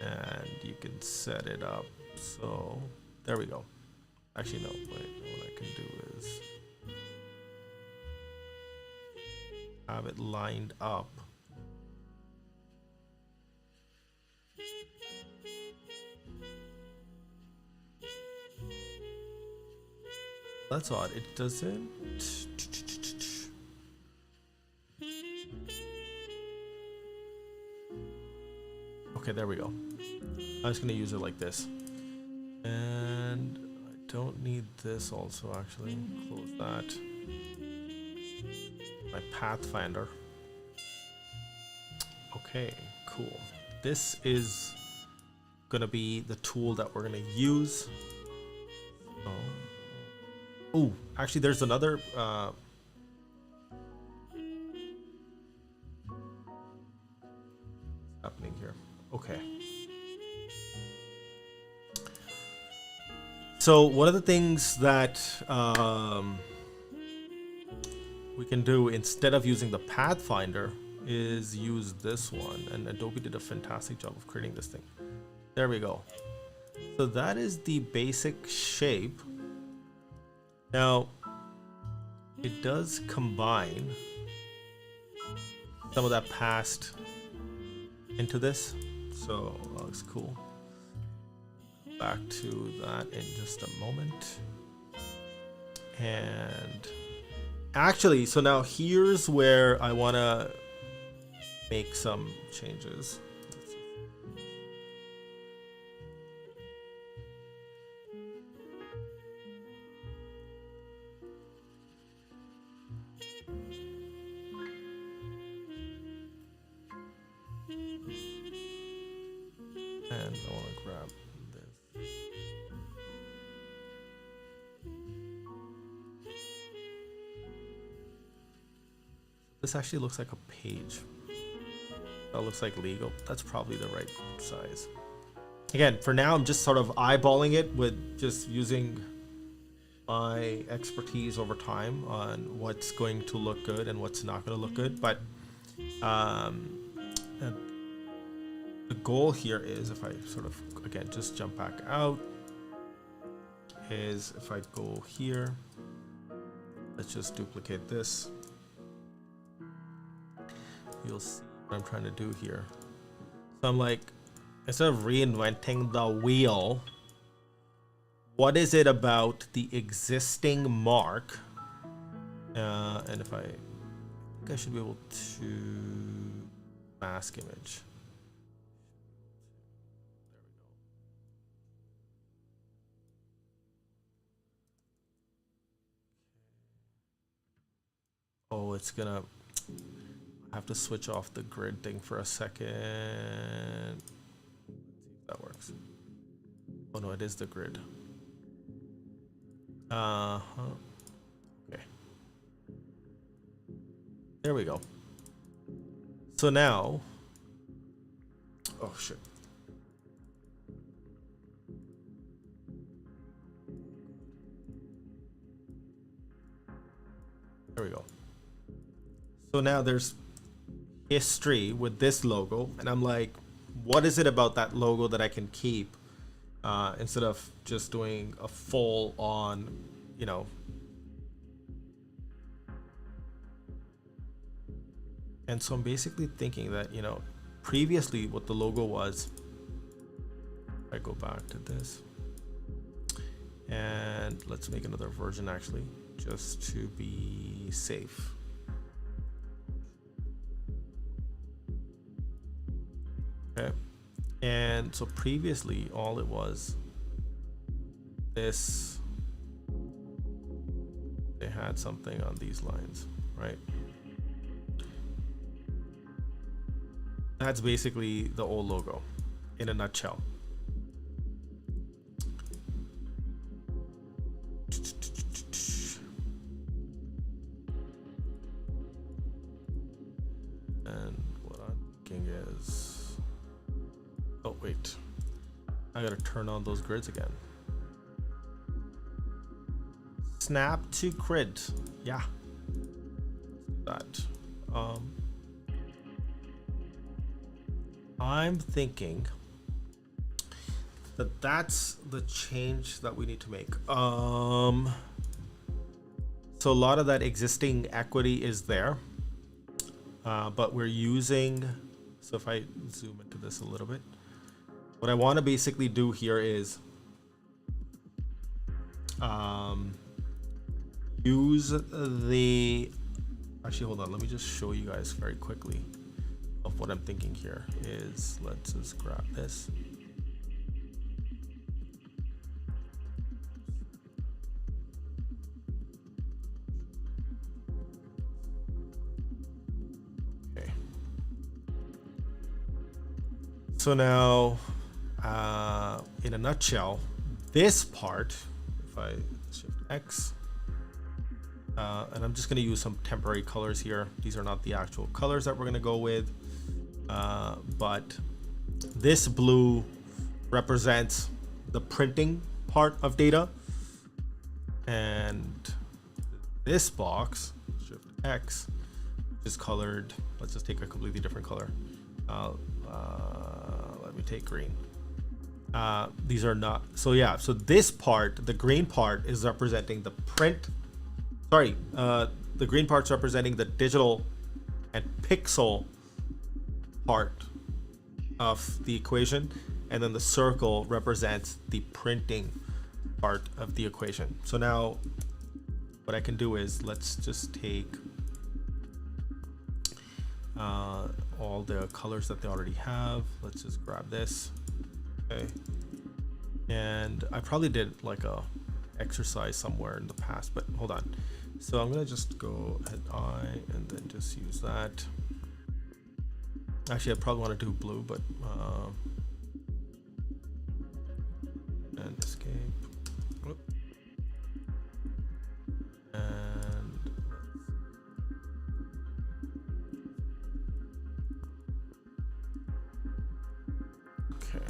and you can set it up. So there we go. Actually, no, wait, what I can do is have it lined up. That's odd. It doesn't. Okay, there we go. I'm just gonna use it like this. And I don't need this also, actually. Close that. My Pathfinder. Okay, cool. This is gonna be the tool that we're gonna use. Oh, actually, there's another. Happening here. Okay. So one of the things that we can do instead of using the Pathfinder is use this one, and Adobe did a fantastic job of creating this thing. There we go. So that is the basic shape. Now it does combine some of that past into this, so that looks cool. Back to that in just a moment. And actually, so now here's where I want to make some changes. And I want to grab this. This actually looks like a page. That looks like legal. That's probably the right size. Again, for now, I'm just sort of eyeballing it with just using my expertise over time on what's going to look good and what's not going to look good. But the goal here is, if I sort of, again, just jump back out, is if I go here, let's just duplicate this. You'll see what I'm trying to do here. So I'm like, instead of reinventing the wheel, what is it about the existing mark? And if I think I should be able to mask image. Oh, it's gonna. I have to switch off the grid thing for a second. Let's see if that works. Oh no, it is the grid. Okay. There we go. So now. Oh shit. There we go. So now there's history with this logo, and I'm like, what is it about that logo that I can keep instead of just doing a full on, you know. And so I'm basically thinking that, you know, previously what the logo was, if I go back to this, and let's make another version actually, just to be safe. Okay, and so previously all it was this, they had something on these lines, right? That's basically the old logo in a nutshell. And what I'm thinking is, oh wait, I gotta turn on those grids again. Snap to grid, yeah. That. I'm thinking that that's the change that we need to make. So a lot of that existing equity is there. but we're using, so if I zoom into this a little bit, what I want to basically do here is use the, actually hold on, let me just show you guys very quickly of what I'm thinking here is, let's just grab this. Okay. So now, in a nutshell, this part, if I shift X, and I'm just going to use some temporary colors here. These are not the actual colors that we're going to go with, but this blue represents the printing part of data, and this box, shift X, is colored. Let's just take a completely different color. Let me take green. These are not, so yeah, so this part, the green part, is representing the print, sorry, the green part's representing the digital and pixel part of the equation, and then the circle represents the printing part of the equation. So now what I can do is, let's just take all the colors that they already have. Let's just grab this. Okay, and I probably did like a exercise somewhere in the past, but hold on. So I'm gonna just go at I and then just use that. Actually, I probably want to do blue, but and escape. Whoop. And okay.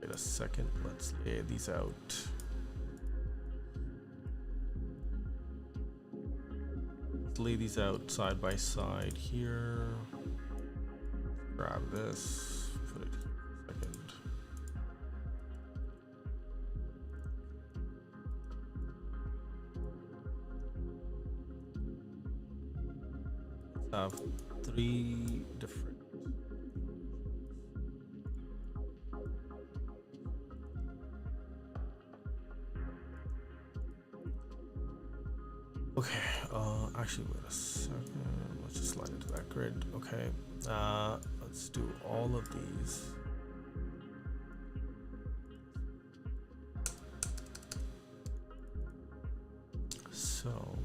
Wait a second, let's lay these out. Let's lay these out side by side here. Grab this, put it here for a second. Let's have 3 different. Okay, actually wait a second, let's just slide into that grid. Okay, let's do all of these. So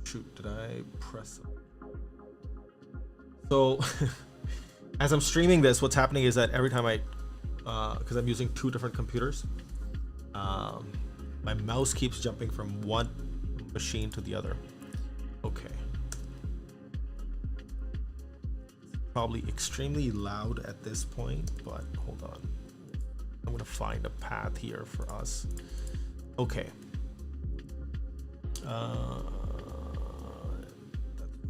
shoot, did I press it? So as I'm streaming this, what's happening is that every time I, because I'm using 2 different computers, my mouse keeps jumping from one machine to the other. Okay. Probably extremely loud at this point, but hold on. I'm gonna find a path here for us. Okay. That's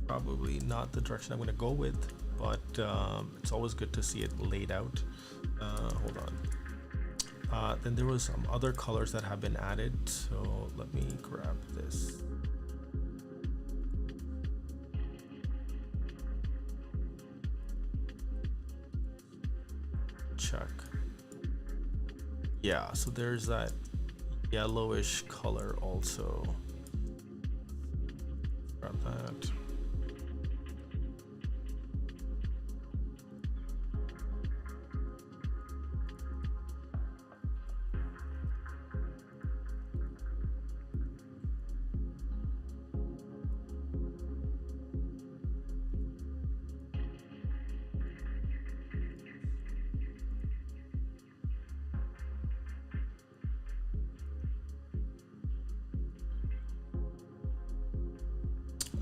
probably not the direction I'm gonna go with, but it's always good to see it laid out. Hold on. Then there was some other colors that have been added, so let me grab this. Check. Yeah, so there's that yellowish color also. Grab that.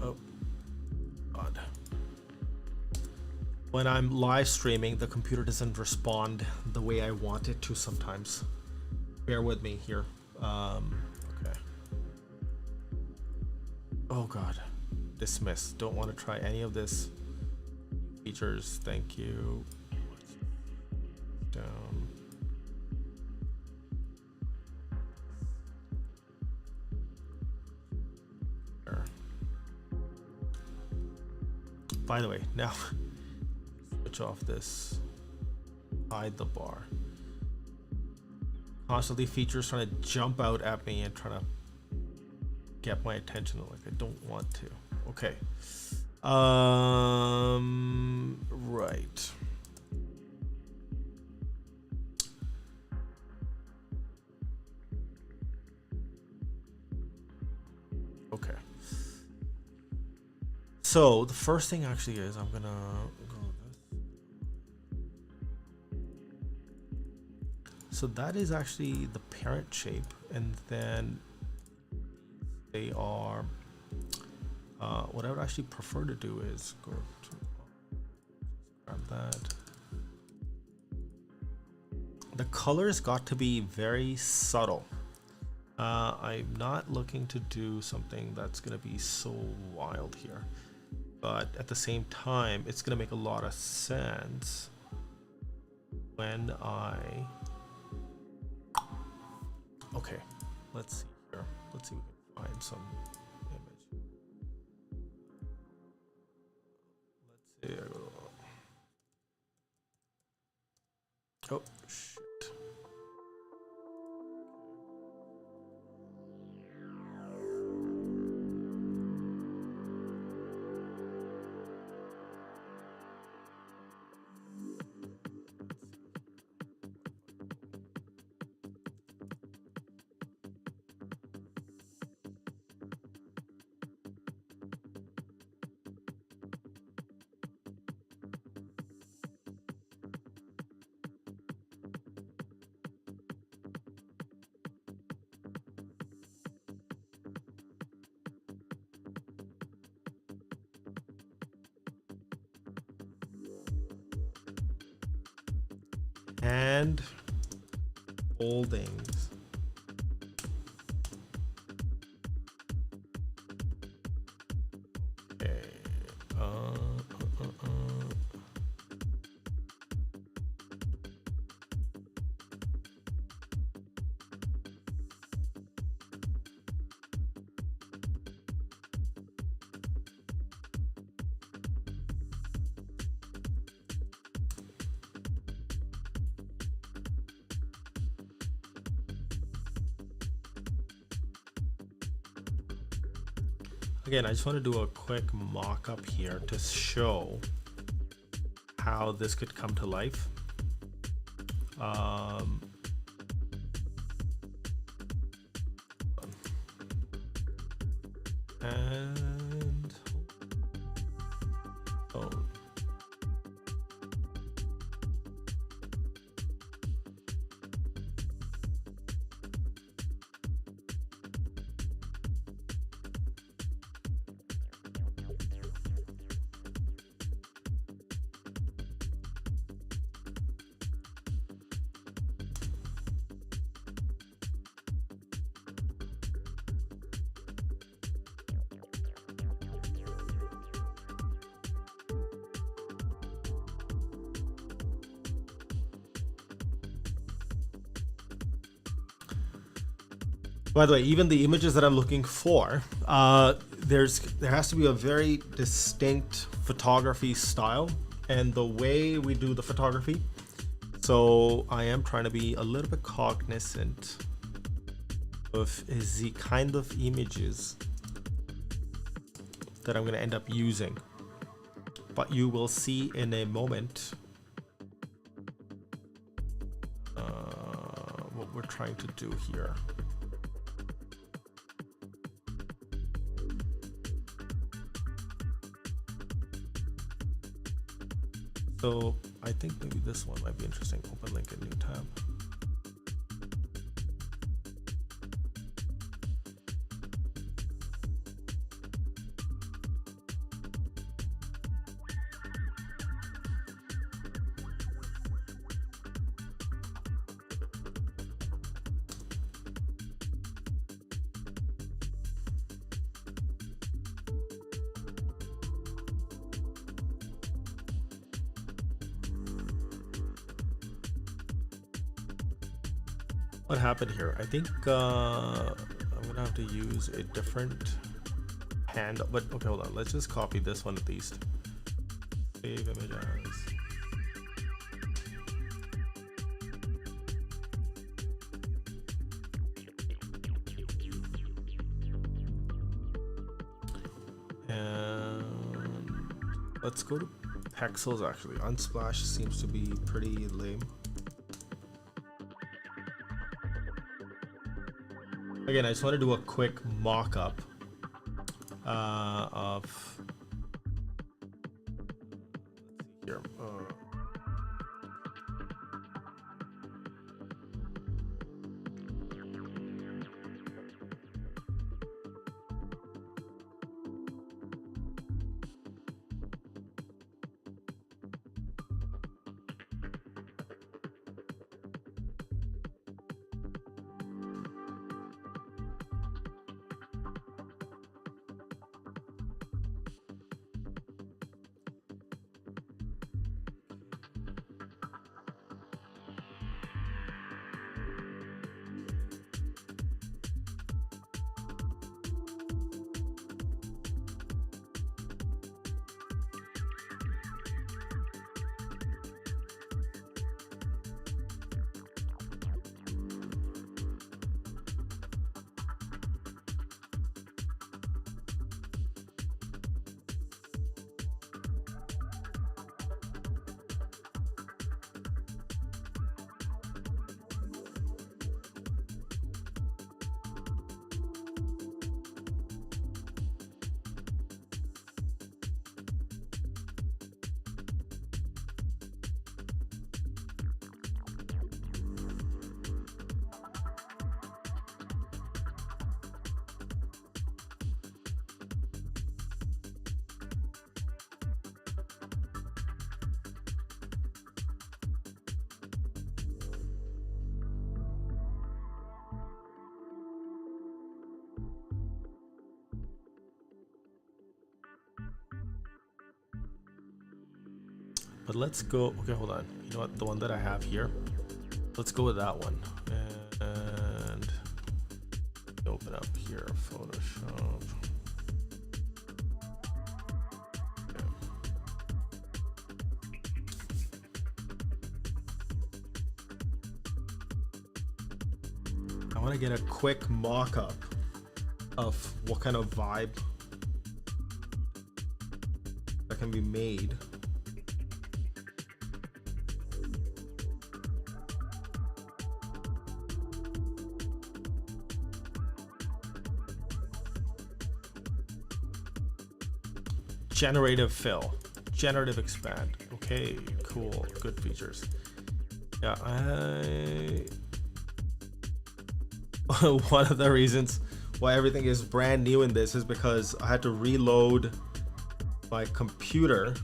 Oh, God. When I'm live streaming, the computer doesn't respond the way I want it to sometimes. Bear with me here. Okay. Oh God, dismiss. Don't want to try any of this. Features, thank you. Down. There. By the way, now switch off this. Hide the bar. Constantly features trying to jump out at me and trying to get my attention. Like I don't want to. Okay. Right. Okay. So the first thing actually is I'm gonna go this. So that is actually the parent shape, and then they are. What I would actually prefer to do is go to grab that. The colors got to be very subtle. I'm not looking to do something that's going to be so wild here, but at the same time, it's going to make a lot of sense when I. Okay, let's see here. Let's see if we can find some. Oh shit. And holdings. Okay. Again, I just want to do a quick mock-up here to show how this could come to life. And oh. By the way, even the images that I'm looking for, there has to be a very distinct photography style and the way we do the photography. So I am trying to be a little bit cognizant of the kind of images that I'm going to end up using. But you will see in a moment what we're trying to do here. So I think maybe this one might be interesting. Open link in new tab. What happened here? I think I'm gonna have to use a different handle, but okay, hold on. Let's just copy this one at least. Save image as. And let's go to pixels. Actually, Unsplash seems to be pretty lame. Again, I just want to do a quick mock-up of here. But let's go. Okay, hold on. You know what? The one that I have here. Let's go with that one. And open up here, Photoshop. Okay. I want to get a quick mock-up of what kind of vibe that can be made. Generative fill, generative expand. Okay, cool, good features. Yeah, one of the reasons why everything is brand new in this is because I had to reload my computer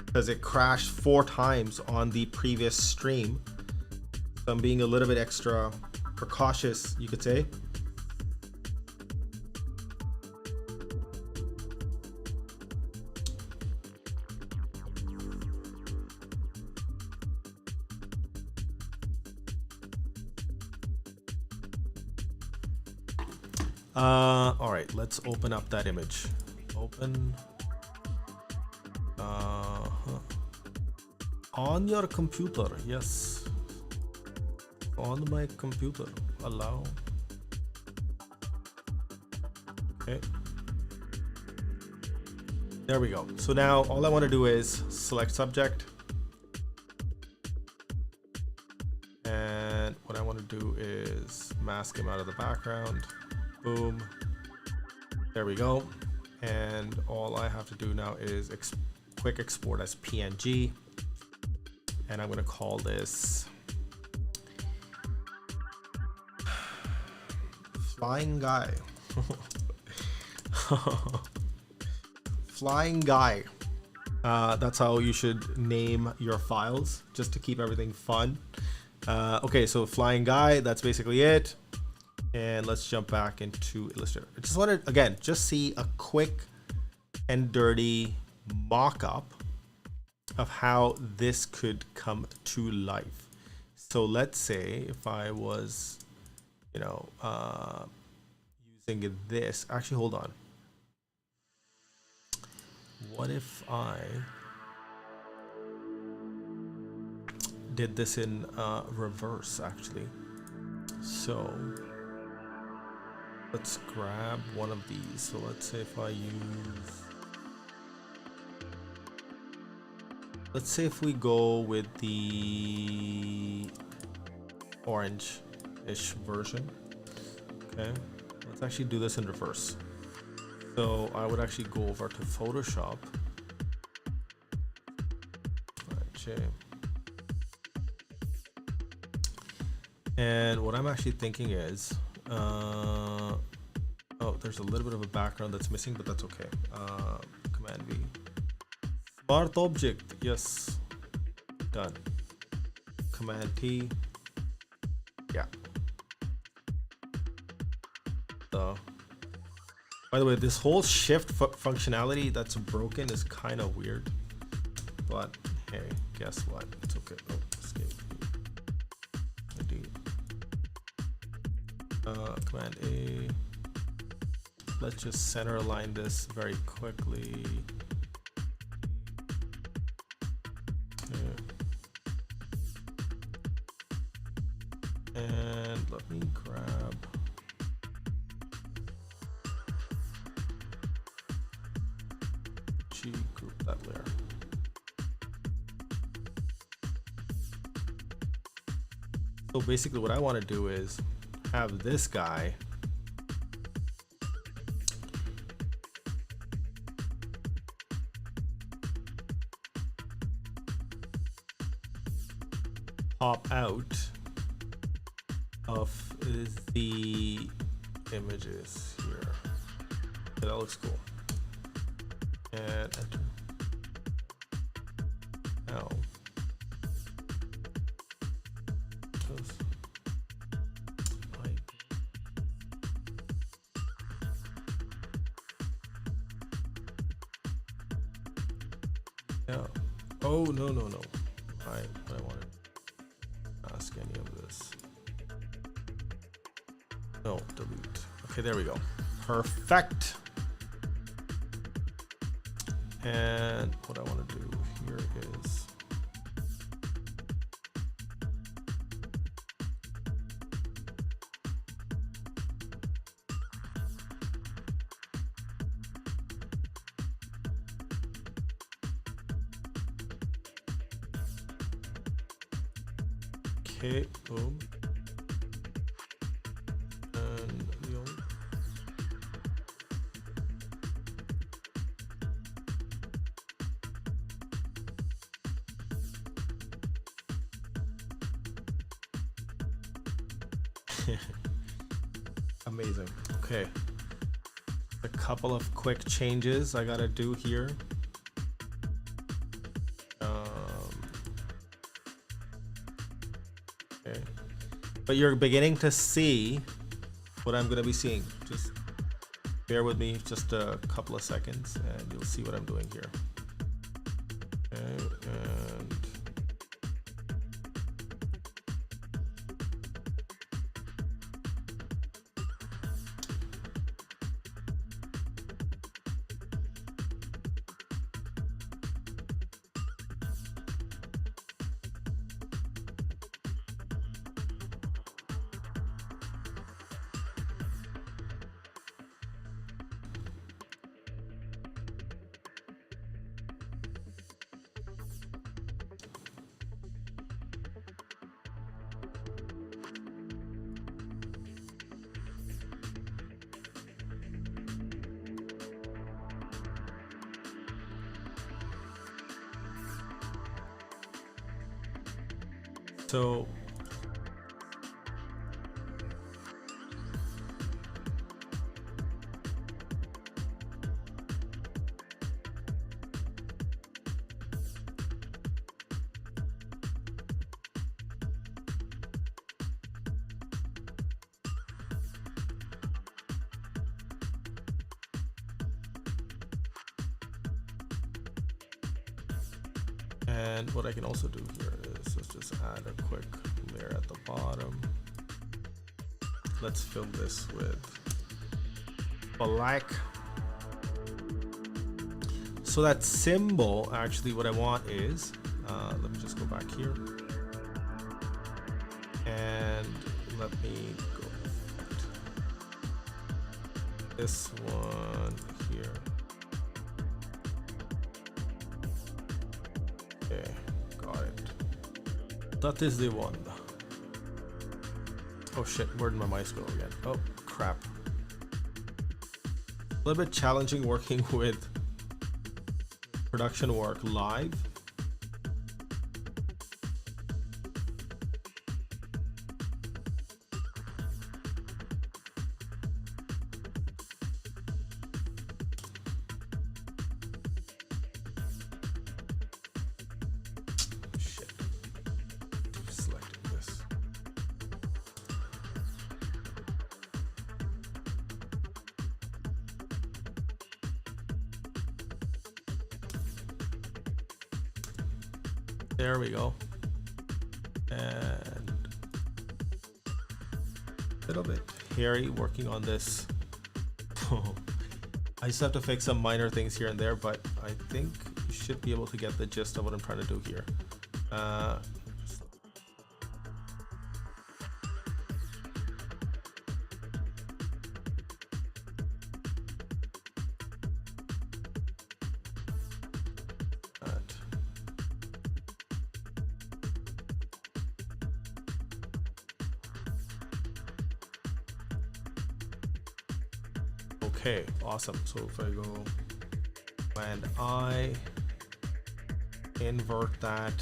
because it crashed 4 times on the previous stream. So I'm being a little bit extra precautious, you could say. All right, let's open up that image. Open on your computer. Yes, on my computer. Allow. Okay, there we go. So now all I want to do is select subject, and what I want to do is mask him out of the background. Boom. There we go. And all I have to do now is quick export as PNG. And I'm going to call this Flying Guy. Flying Guy. That's how you should name your files, just to keep everything fun. Okay, so Flying Guy, that's basically it. And let's jump back into Illustrator. I just wanted, again, just see a quick and dirty mock-up of how this could come to life. So let's say if I was, you know, using this. Actually, hold on. What if I did this in reverse, actually? So let's grab one of these. So let's say if I use, let's say if we go with the orange-ish version. Okay, let's actually do this in reverse. So I would actually go over to Photoshop. Okay. And what I'm actually thinking is, oh, there's a little bit of a background that's missing, but that's okay. Command V. Smart object, yes, done. Command T, yeah. So, by the way, this whole shift functionality that's broken is kind of weird, but hey, guess what? It's okay. Oh, escape. Command A. Let's just center align this very quickly. Okay. And let me grab G, group that layer. So basically what I want to do is have this guy pop out of the images here. Okay, that looks cool. And enter. Now, yeah. Oh no. I wanted to ask any of this. No, delete. Okay, there we go. Perfect. And what I want to do here is okay, boom. And we'll amazing. Okay, a couple of quick changes I gotta do here. Okay, but you're beginning to see what I'm gonna be seeing. Just bear with me just a couple of seconds and you'll see what I'm doing here. Okay, and so And what I can also do here is let's just add a quick layer at the bottom. Let's fill this with black. So that symbol, actually what I want is, let me just go back here. And let me go this one here. Okay, got it. That is the one. Oh shit, where did my mice go again? Oh crap. A little bit challenging working with production work live. There we go. And a little bit hairy working on this. I just have to fix some minor things here and there, but I think you should be able to get the gist of what I'm trying to do here. Okay, awesome. So if I go and I invert that,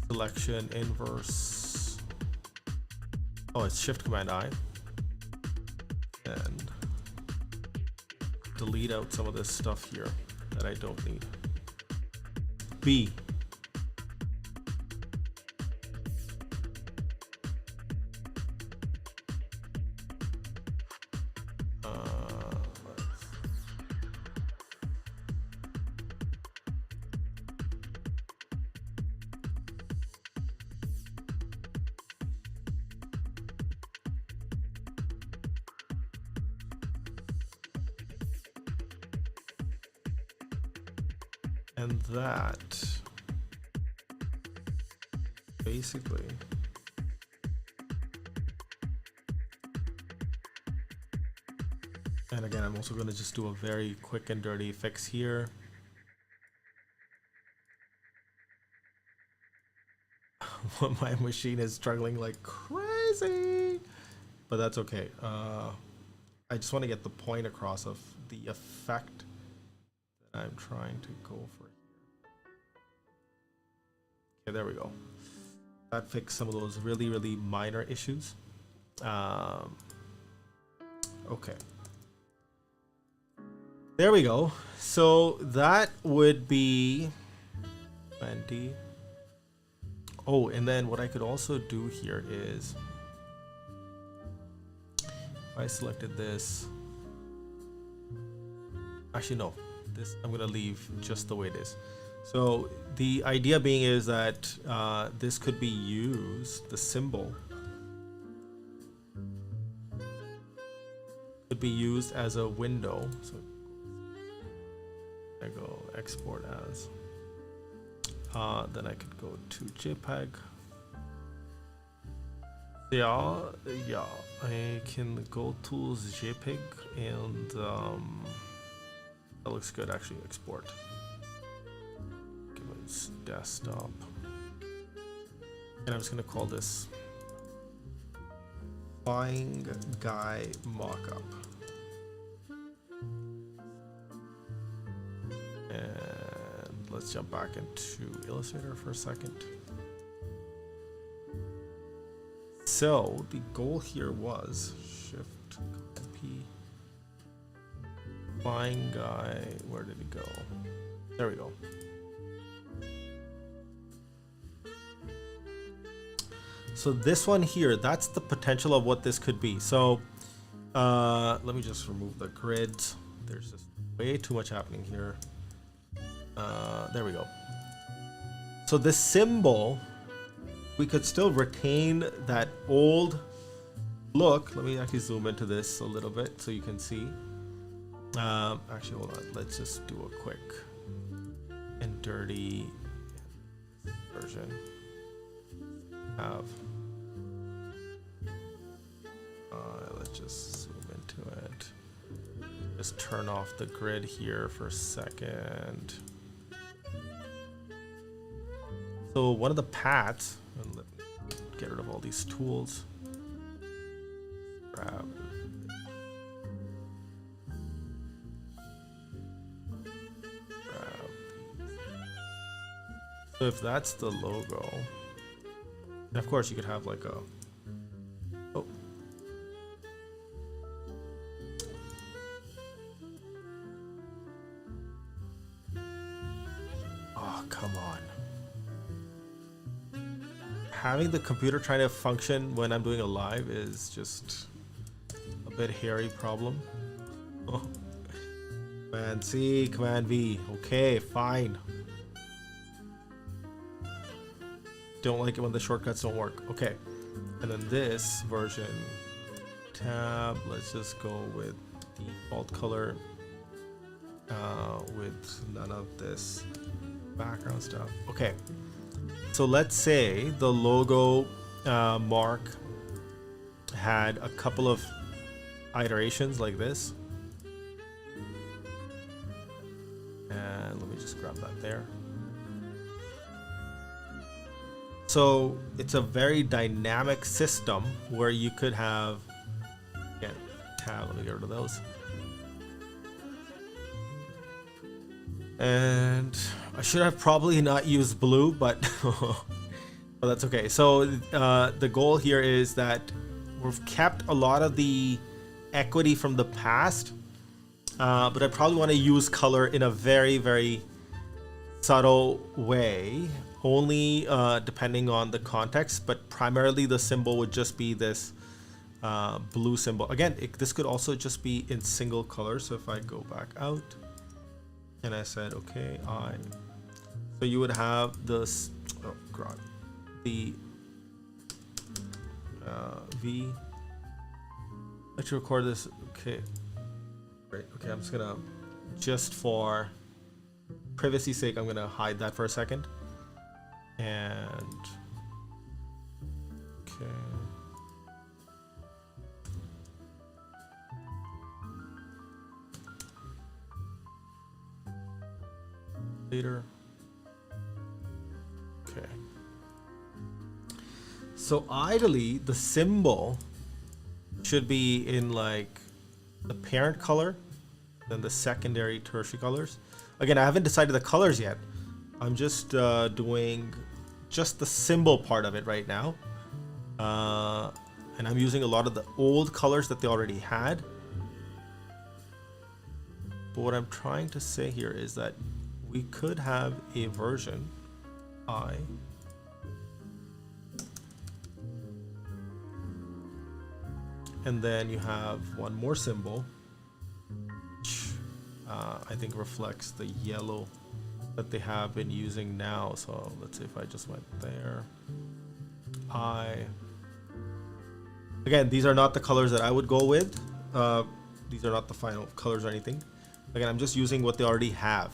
selection inverse, oh, it's Shift Command I, and delete out some of this stuff here that I don't need. B. And that basically and again I'm also going to just do a very quick and dirty fix here. My machine is struggling like crazy, but that's okay. I just want to get the point across of the effect that I'm trying to go for. Okay, there we go. That fixed some of those really minor issues. Okay. There we go. So that would be Andy. Oh, and then what I could also do here is if I selected this. Actually, no. This I'm gonna leave just the way it is. So the idea being is that this could be used, the symbol could be used as a window. So I go export as, then I could go to JPEG. Yeah, I can go to JPEG and that looks good actually, export. Desktop, and I'm just going to call this Flying Guy Mockup. And let's jump back into Illustrator for a second. So the goal here was Shift Command P. Flying Guy, where did it go? There we go. So this one here, that's the potential of what this could be. So let me just remove the grid. There's just way too much happening here. There we go. So this symbol, we could still retain that old look. Let me actually zoom into this a little bit so you can see. Actually, hold on. Let's just do a quick and dirty version. Let's just zoom into it. Just turn off the grid here for a second. So one of the paths, and get rid of all these tools. Grab. So if that's the logo, and of course you could have like a, oh. Oh, come on. Having the computer trying to function when I'm doing a live is just a bit hairy problem. Oh. Command C, Command V. Okay, fine. Don't like it when the shortcuts don't work. Okay. And then this version, tab, let's just go with default color with none of this background stuff. Okay. So let's say the logo mark had a couple of iterations like this. And let me just grab that there. So it's a very dynamic system where you could have, again, tab, let me get rid of those. And I should have probably not used blue, but well, that's okay. So the goal here is that we've kept a lot of the equity from the past, but I probably want to use color in a very, very subtle way, only depending on the context, but primarily the symbol would just be this blue symbol. Again, this could also just be in single color. So if I go back out and I said, okay, so you would have this, oh God, the V. Let's record this. Okay, great. Okay, I'm just gonna, just for privacy's sake, I'm gonna hide that for a second. And okay. Later. Okay. So ideally, the symbol should be in like the parent color, then the secondary, tertiary colors. Again, I haven't decided the colors yet. I'm just doing just the symbol part of it right now. And I'm using a lot of the old colors that they already had. But what I'm trying to say here is that we could have a version I. And then you have one more symbol, which I think reflects the yellow that they have been using now. So let's see if I just went there. Again, these are not the colors that I would go with. These are not the final colors or anything. Again, I'm just using what they already have.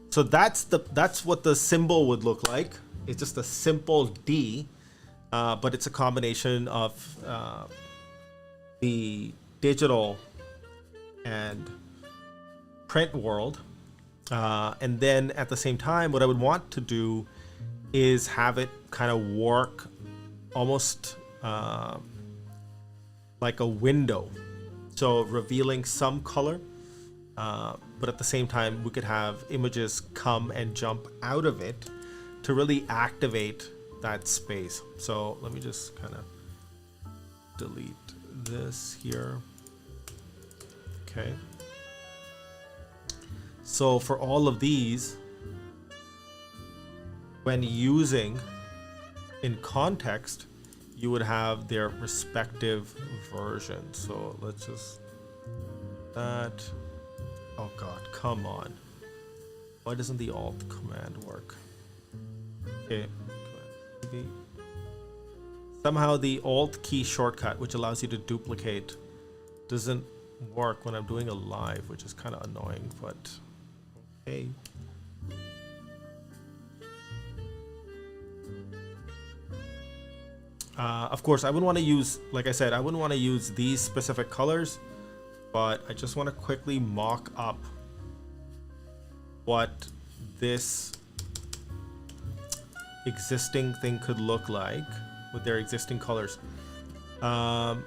So that's what the symbol would look like. It's just a simple D, but it's a combination of the digital and print world. And then at the same time, what I would want to do is have it kind of work almost like a window. So revealing some color, but at the same time, we could have images come and jump out of it to really activate that space. So let me just kind of delete this here. Okay. So for all of these, when using in context, you would have their respective versions. So let's just that. Oh God, come on. Why doesn't the Alt command work? Okay. Somehow the Alt key shortcut, which allows you to duplicate, doesn't work when I'm doing a live, which is kind of annoying, but okay. Of course, I wouldn't want to use, like I said, I wouldn't want to use these specific colors, but I just want to quickly mock up what this existing thing could look like with their existing colors. So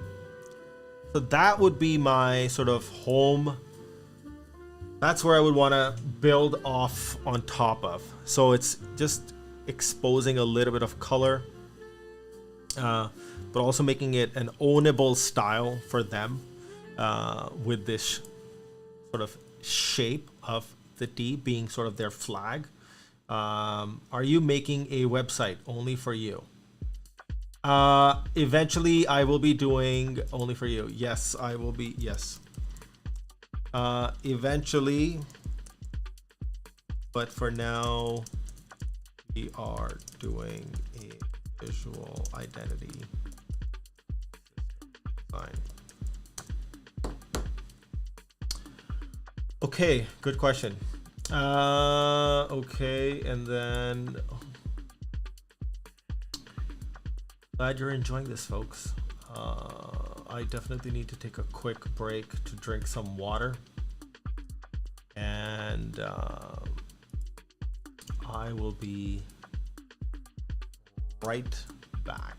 that would be my sort of home. That's where I would want to build off on top of. So it's just exposing a little bit of color, but also making it an ownable style for them with this sort of shape of the D being sort of their flag. Are you making a website only for you? Eventually I will be doing only for you. Yes, I will be. Yes. Eventually, but for now we are doing a visual identity design. Okay, good question. Okay, and then glad you're enjoying this, folks. I definitely need to take a quick break to drink some water, and I will be right back.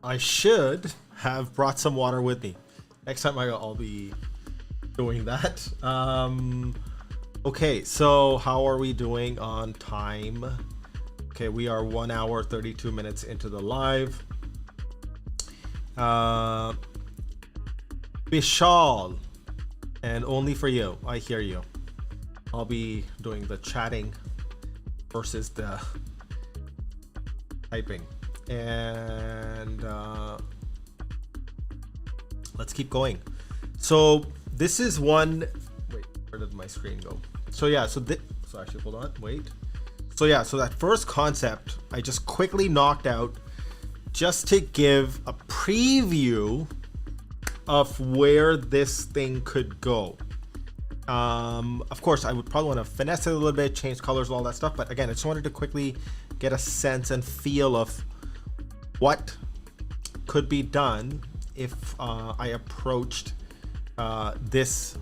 I should have brought some water with me. Next time I'll be doing that. Okay, so how are we doing on time? Okay, we are 1 hour 32 minutes into the live. Vishal, and only for you. I hear you. I'll be doing the chatting versus the typing. And let's keep going. So this is one. Wait, where did my screen go? So yeah, so actually, hold on, wait. So yeah, so that first concept I just quickly knocked out just to give a preview of where this thing could go. Of course, I would probably want to finesse it a little bit, change colors, all that stuff. But again, I just wanted to quickly get a sense and feel of what could be done if I approached this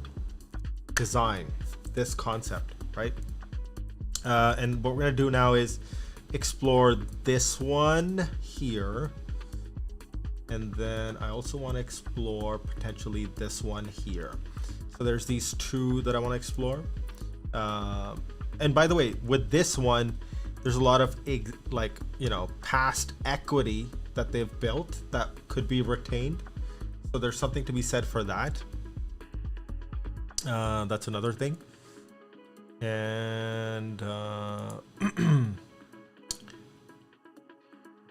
design, this concept, right? And what we're gonna do now is explore this one here. And then I also want to explore potentially this one here. So there's these two that I want to explore. And by the way, with this one, there's a lot of like, you know, past equity that they've built that could be retained. So there's something to be said for that. That's another thing. And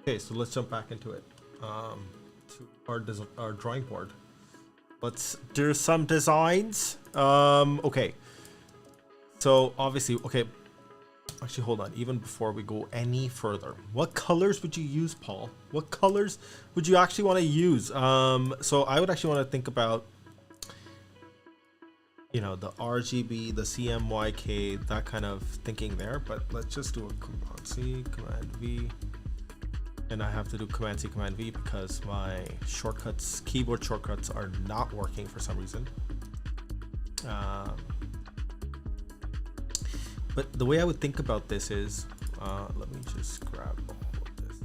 okay, so let's jump back into it. To our drawing board. Let's do some designs. Okay. So obviously, okay. Actually, hold on. Even before we go any further, what colors would you use, Paul? What colors would you actually want to use? So I would actually want to think about, you know, the RGB, the CMYK, that kind of thinking there. But let's just do a Command C, Command V. And I have to do Command C, Command V because my shortcuts, keyboard shortcuts are not working for some reason. But the way I would think about this is, let me just grab all of this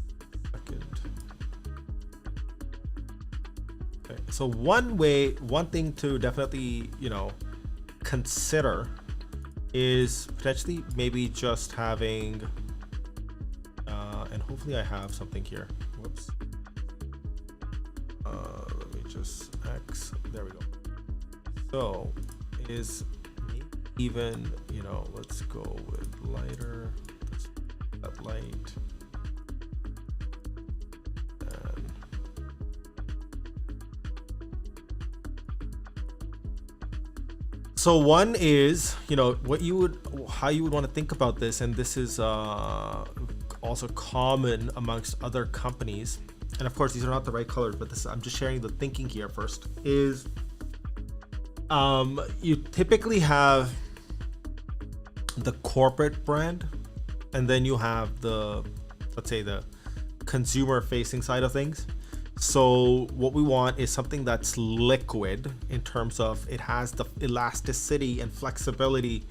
second. Okay, so one thing to definitely, you know, consider is potentially maybe just having, and hopefully I have something here. Whoops. Let me just X. There we go. So is maybe even, you know, let's go with lighter. Let's that light. And so one is, you know, how you would want to think about this, and this is also common amongst other companies, and of course these are not the right colors, but this, I'm just sharing the thinking here first, is you typically have the corporate brand, and then you have the, let's say, the consumer facing side of things. So what we want is something that's liquid in terms of it has the elasticity and flexibility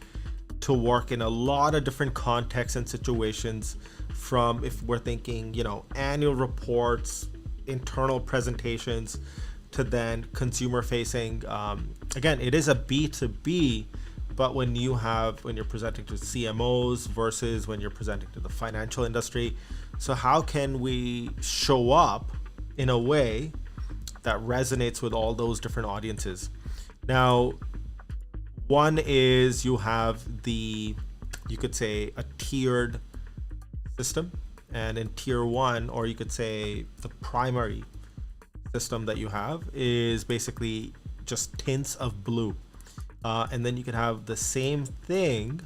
to work in a lot of different contexts and situations, from, if we're thinking, you know, annual reports, internal presentations, to then consumer facing. Again, it is a B2B, but when you're presenting to CMOs versus when you're presenting to the financial industry, so how can we show up in a way that resonates with all those different audiences? Now, one is you have you could say a tiered system, and in tier one, or you could say the primary system that you have is basically just tints of blue, and then you could have the same thing,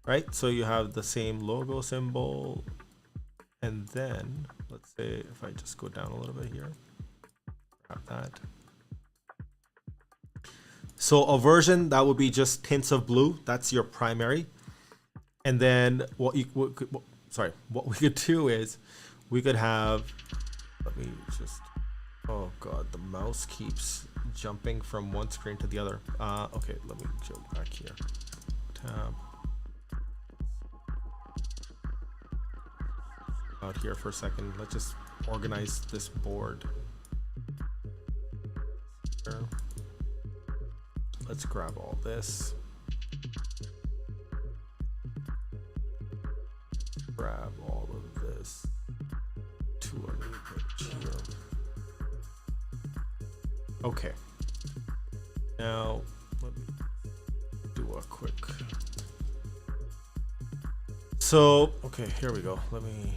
right? So you have the same logo symbol, and then let's say if I just go down a little bit here, grab that. So a version that would be just tints of blue, that's your primary. And then what we could do is we could have, let me just, oh God, the mouse keeps jumping from one screen to the other. Okay, let me jump back here. Tab. Out here for a second. Let's just organize this board. Here. Let's grab all this. Grab all of this to a new page here. Okay. Now let me do a quick. So, okay, here we go. Let me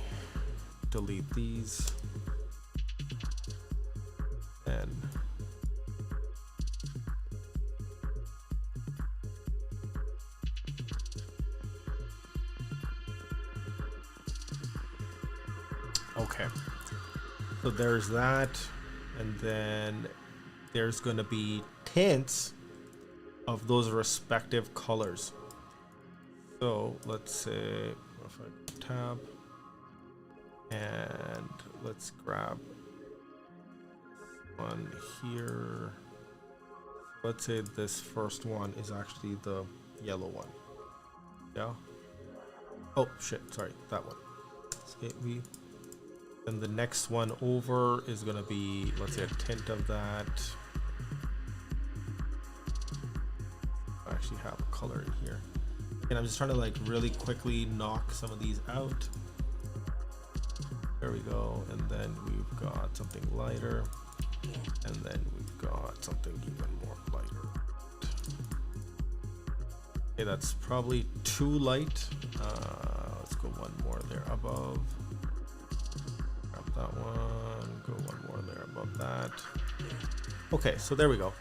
delete these. And okay. So there's that, and then there's going to be tints of those respective colors. So let's say if I tab and let's grab one here. Let's say this first one is actually the yellow one. Yeah. Oh shit, sorry, that one. Escape V. And the next one over is gonna be, let's say, a tint of that. I actually have a color in here. And I'm just trying to like really quickly knock some of these out. There we go. And then we've got something lighter. And then we've got something even more lighter. Okay, that's probably too light. Let's go one more there above. Grab that one. Go one more there above that. Okay, so there we go.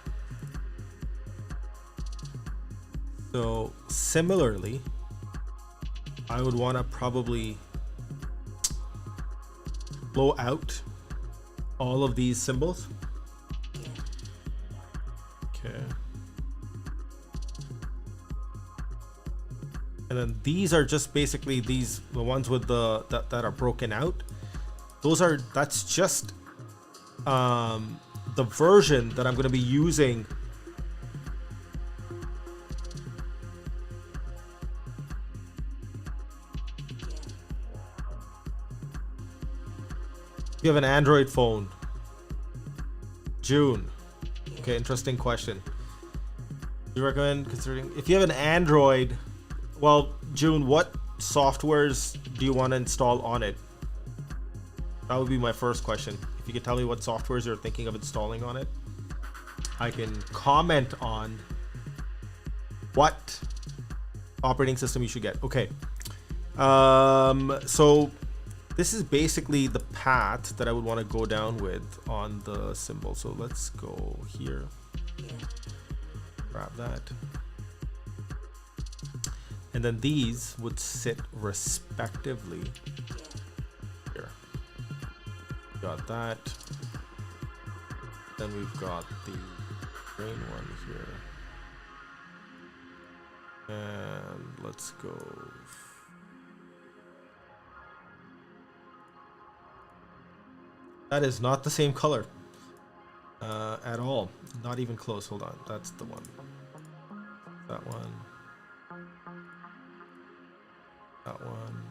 So similarly, I would want to probably blow out all of these symbols. Okay. And then these are just basically the ones with the that are broken out. That's just the version that I'm going to be using. If you have an Android phone, June. Okay, interesting question. Do you recommend considering if you have an Android? Well, June, what softwares do you want to install on it? That would be my first question. If you could tell me what softwares you're thinking of installing on it, I can comment on what operating system you should get. Okay. So this is basically the path that I would want to go down with on the symbol. So let's go here. Grab that. And then these would sit respectively here. Got that. Then we've got the green one here. And let's go. That is not the same color at all. Not even close. Hold on. That's the one. That one. That one.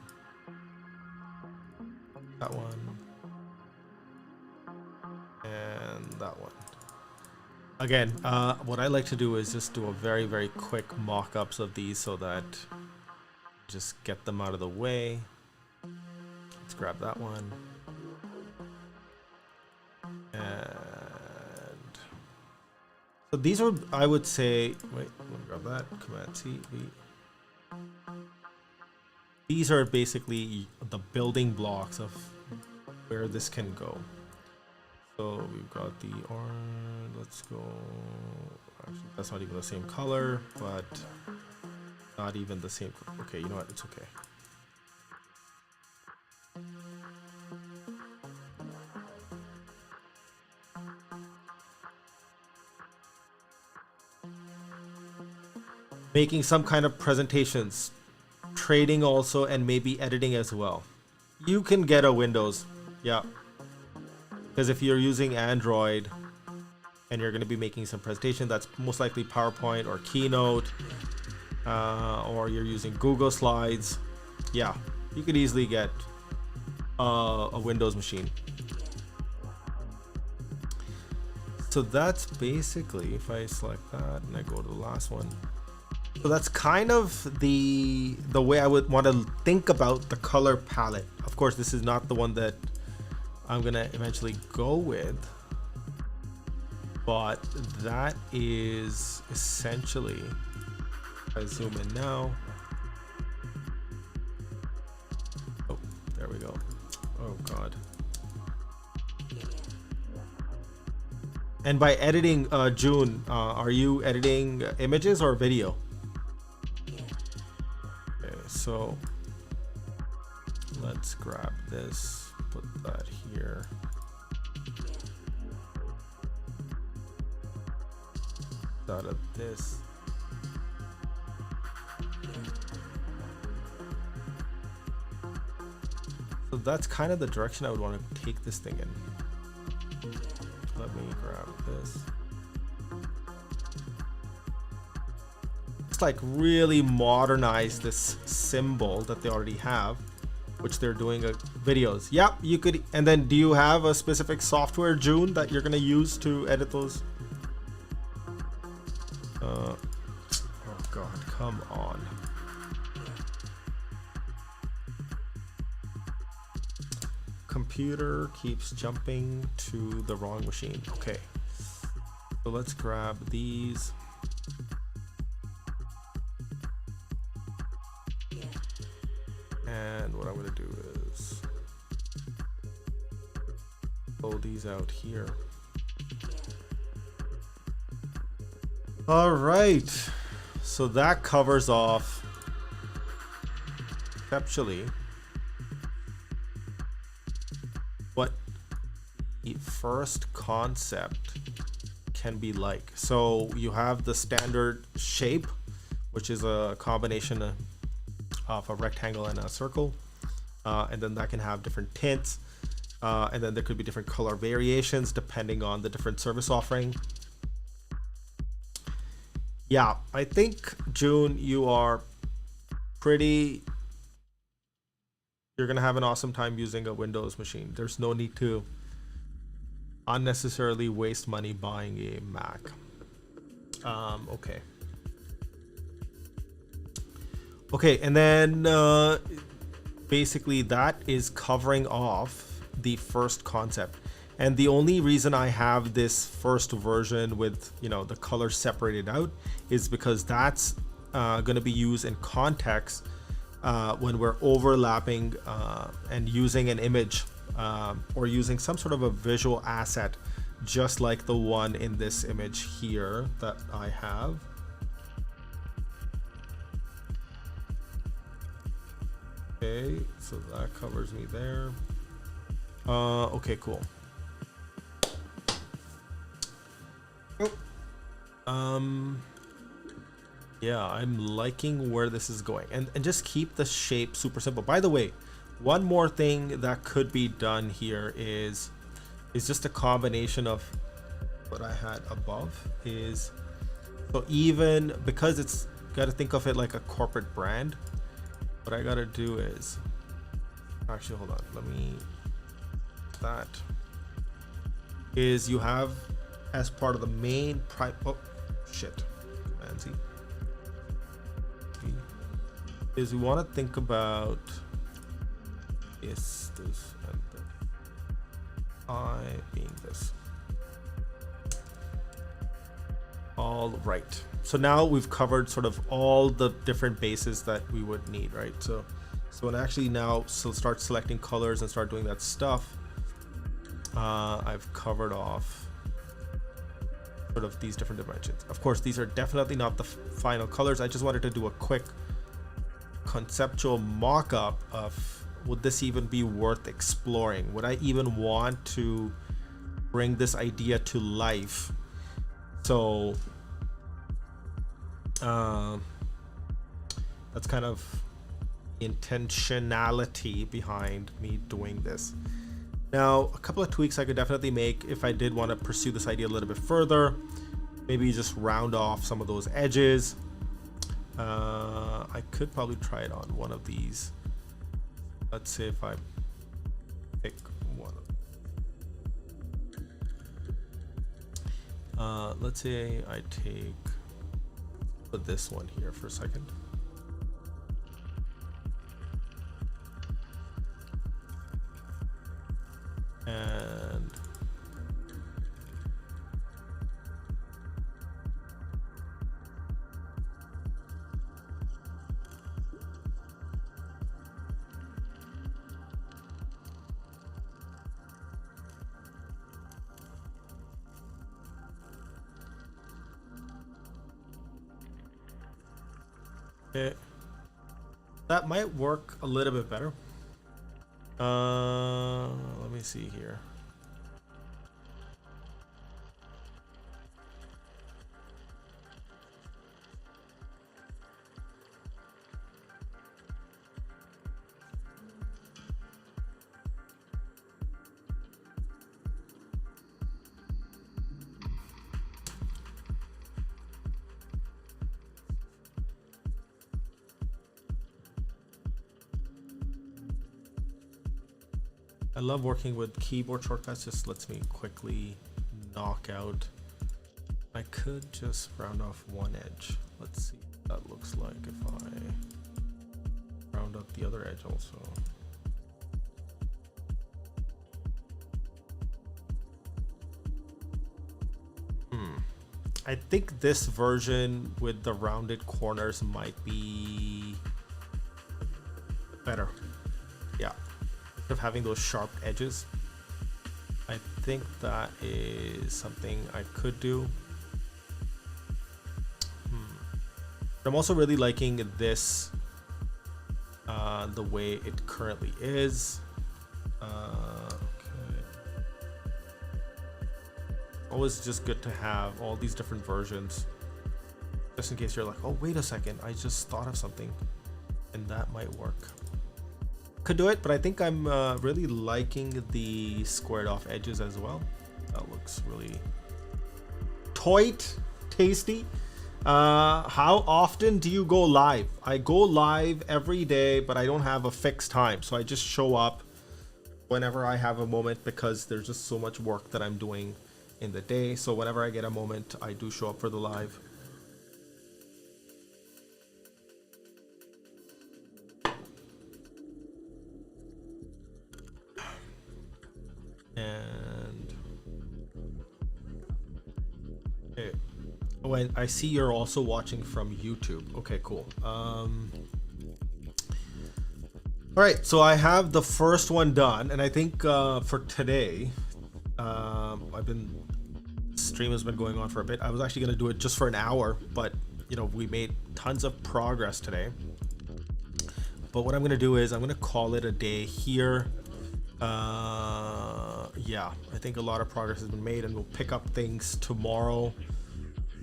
That one. And that one. Again, what I like to do is just do a very, very quick mock-ups of these so that just get them out of the way. Let's grab that one. And so these are, I would say, wait, let me grab that, Command C, V. These are basically the building blocks of where this can go. So we've got the orange, let's go, actually that's not even the same color, but not even the same, okay, you know what, it's okay. Making some kind of presentations, trading also, and maybe editing as well. You can get a Windows, yeah. Because if you're using Android and you're going to be making some presentation, that's most likely PowerPoint or Keynote, or you're using Google Slides. Yeah, you could easily get a Windows machine. So that's basically, if I select that and I go to the last one. So that's kind of the way I would want to think about the color palette. Of course, this is not the one that I'm gonna eventually go with, but that is essentially, if I zoom in now, oh, there we go. Oh God. And by editing, June, are you editing images or video? Okay, so let's grab this, put that here. out of this. So that's kind of the direction I would want to take this thing in. Let me grab this. It's like really modernize this symbol that they already have, which they're doing videos. Yep, you could. And then do you have a specific software, June, that you're gonna use to edit those? Oh God, come on. Computer keeps jumping to the wrong machine. Okay, so let's grab these. And what I'm gonna do is pull these out here. All right, so that covers off conceptually what the first concept can be like. So you have the standard shape, which is a combination of a rectangle and a circle, and then that can have different tints, and then there could be different color variations depending on the different service offering. Yeah, I think, June, you're gonna have an awesome time using a Windows machine. There's no need to unnecessarily waste money buying a Mac. Okay, and then basically that is covering off the first concept. And the only reason I have this first version with, you know, the colors separated out is because that's going to be used in context when we're overlapping and using an image or using some sort of a visual asset, just like the one in this image here that I have. Okay, so that covers me there. Okay, cool. Yeah, I'm liking where this is going, and just keep the shape super simple. By the way, one more thing that could be done here is just a combination of what I had above. Is so even because it's got to think of it like a corporate brand, what I gotta do is actually, hold on, let me, that is, you have as part of the main is we want to think about this and the I being this. All right, so now we've covered sort of all the different bases that we would need, right? So when I actually now start selecting colors and start doing that stuff, I've covered off sort of these different dimensions. Of course, these are definitely not the final colors. I just wanted to do a quick conceptual mock-up of, would this even be worth exploring? Would I even want to bring this idea to life? So that's kind of intentionality behind me doing this. Now, a couple of tweaks I could definitely make if I did want to pursue this idea a little bit further. Maybe just round off some of those edges. I could probably try it on one of these. Let's say if I pick one of, let's say I put this one here for a second. And that might work a little bit better. Let me see here. I love working with keyboard shortcuts. Just lets me quickly knock out. I could just round off one edge. Let's see what that looks like if I round up the other edge also. I think this version with the rounded corners might be better. Yeah, instead of having those sharp edges. I think that is something I could do. I'm also really liking this, the way it currently is. Always just good to have all these different versions, just in case you're like, oh, wait a second, I just thought of something, and that might work. Could do it, but I think I'm really liking the squared off edges as well. That looks really toit, tasty. How often do you go live? I go live every day, but I don't have a fixed time, so I just show up whenever I have a moment because there's just so much work that I'm doing in the day. So whenever I get a moment, I do show up for the live. And okay. When I see you're also watching from YouTube. Okay, cool. All right, so I have the first one done, and I think for today, stream has been going on for a bit. I was actually going to do it just for an hour, but you know, we made tons of progress today. But what I'm going to do is I'm going to call it a day here. Yeah, I think a lot of progress has been made, and we'll pick up things tomorrow.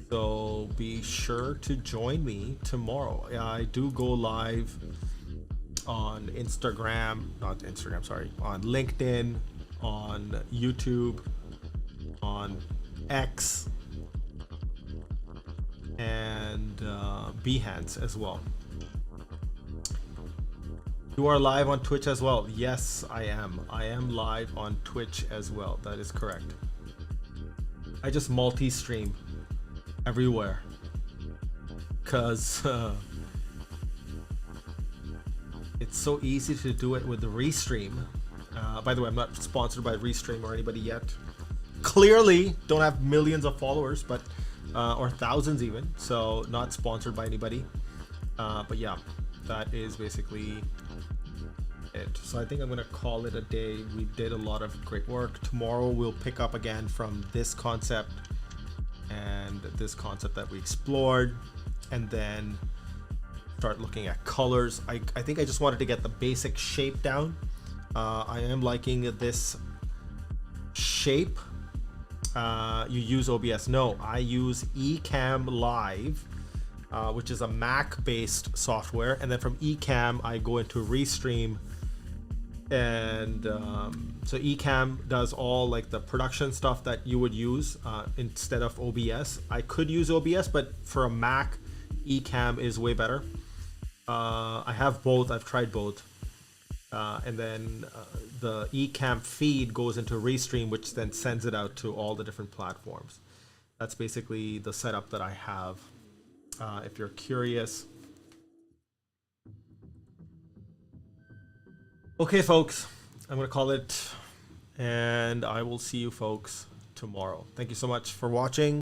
So be sure to join me tomorrow. I do go live on Instagram, not Instagram, sorry, on LinkedIn, on YouTube, on X, and Behance as well. You are live on Twitch as well. Yes, I am. I am live on Twitch as well. That is correct. I just multi-stream everywhere because it's so easy to do it with the Restream. By the way, I'm not sponsored by Restream or anybody yet. Clearly don't have millions of followers, but or thousands even, so not sponsored by anybody. But yeah, that is basically it. So I think I'm gonna call it a day. We did a lot of great work. Tomorrow we'll pick up again from this concept and this concept that we explored, and then start looking at colors. I think I just wanted to get the basic shape down. I am liking this shape. You use OBS? No, I use Ecamm Live, which is a Mac-based software, and then from Ecamm I go into Restream, and so Ecamm does all like the production stuff that you would use instead of OBS. I could use OBS, but for a Mac, Ecamm is way better. I have both. I've tried both. And then the Ecamm feed goes into Restream, which then sends it out to all the different platforms. That's basically the setup that I have. If you're curious. Okay, folks, I'm going to call it, and I will see you folks tomorrow. Thank you so much for watching.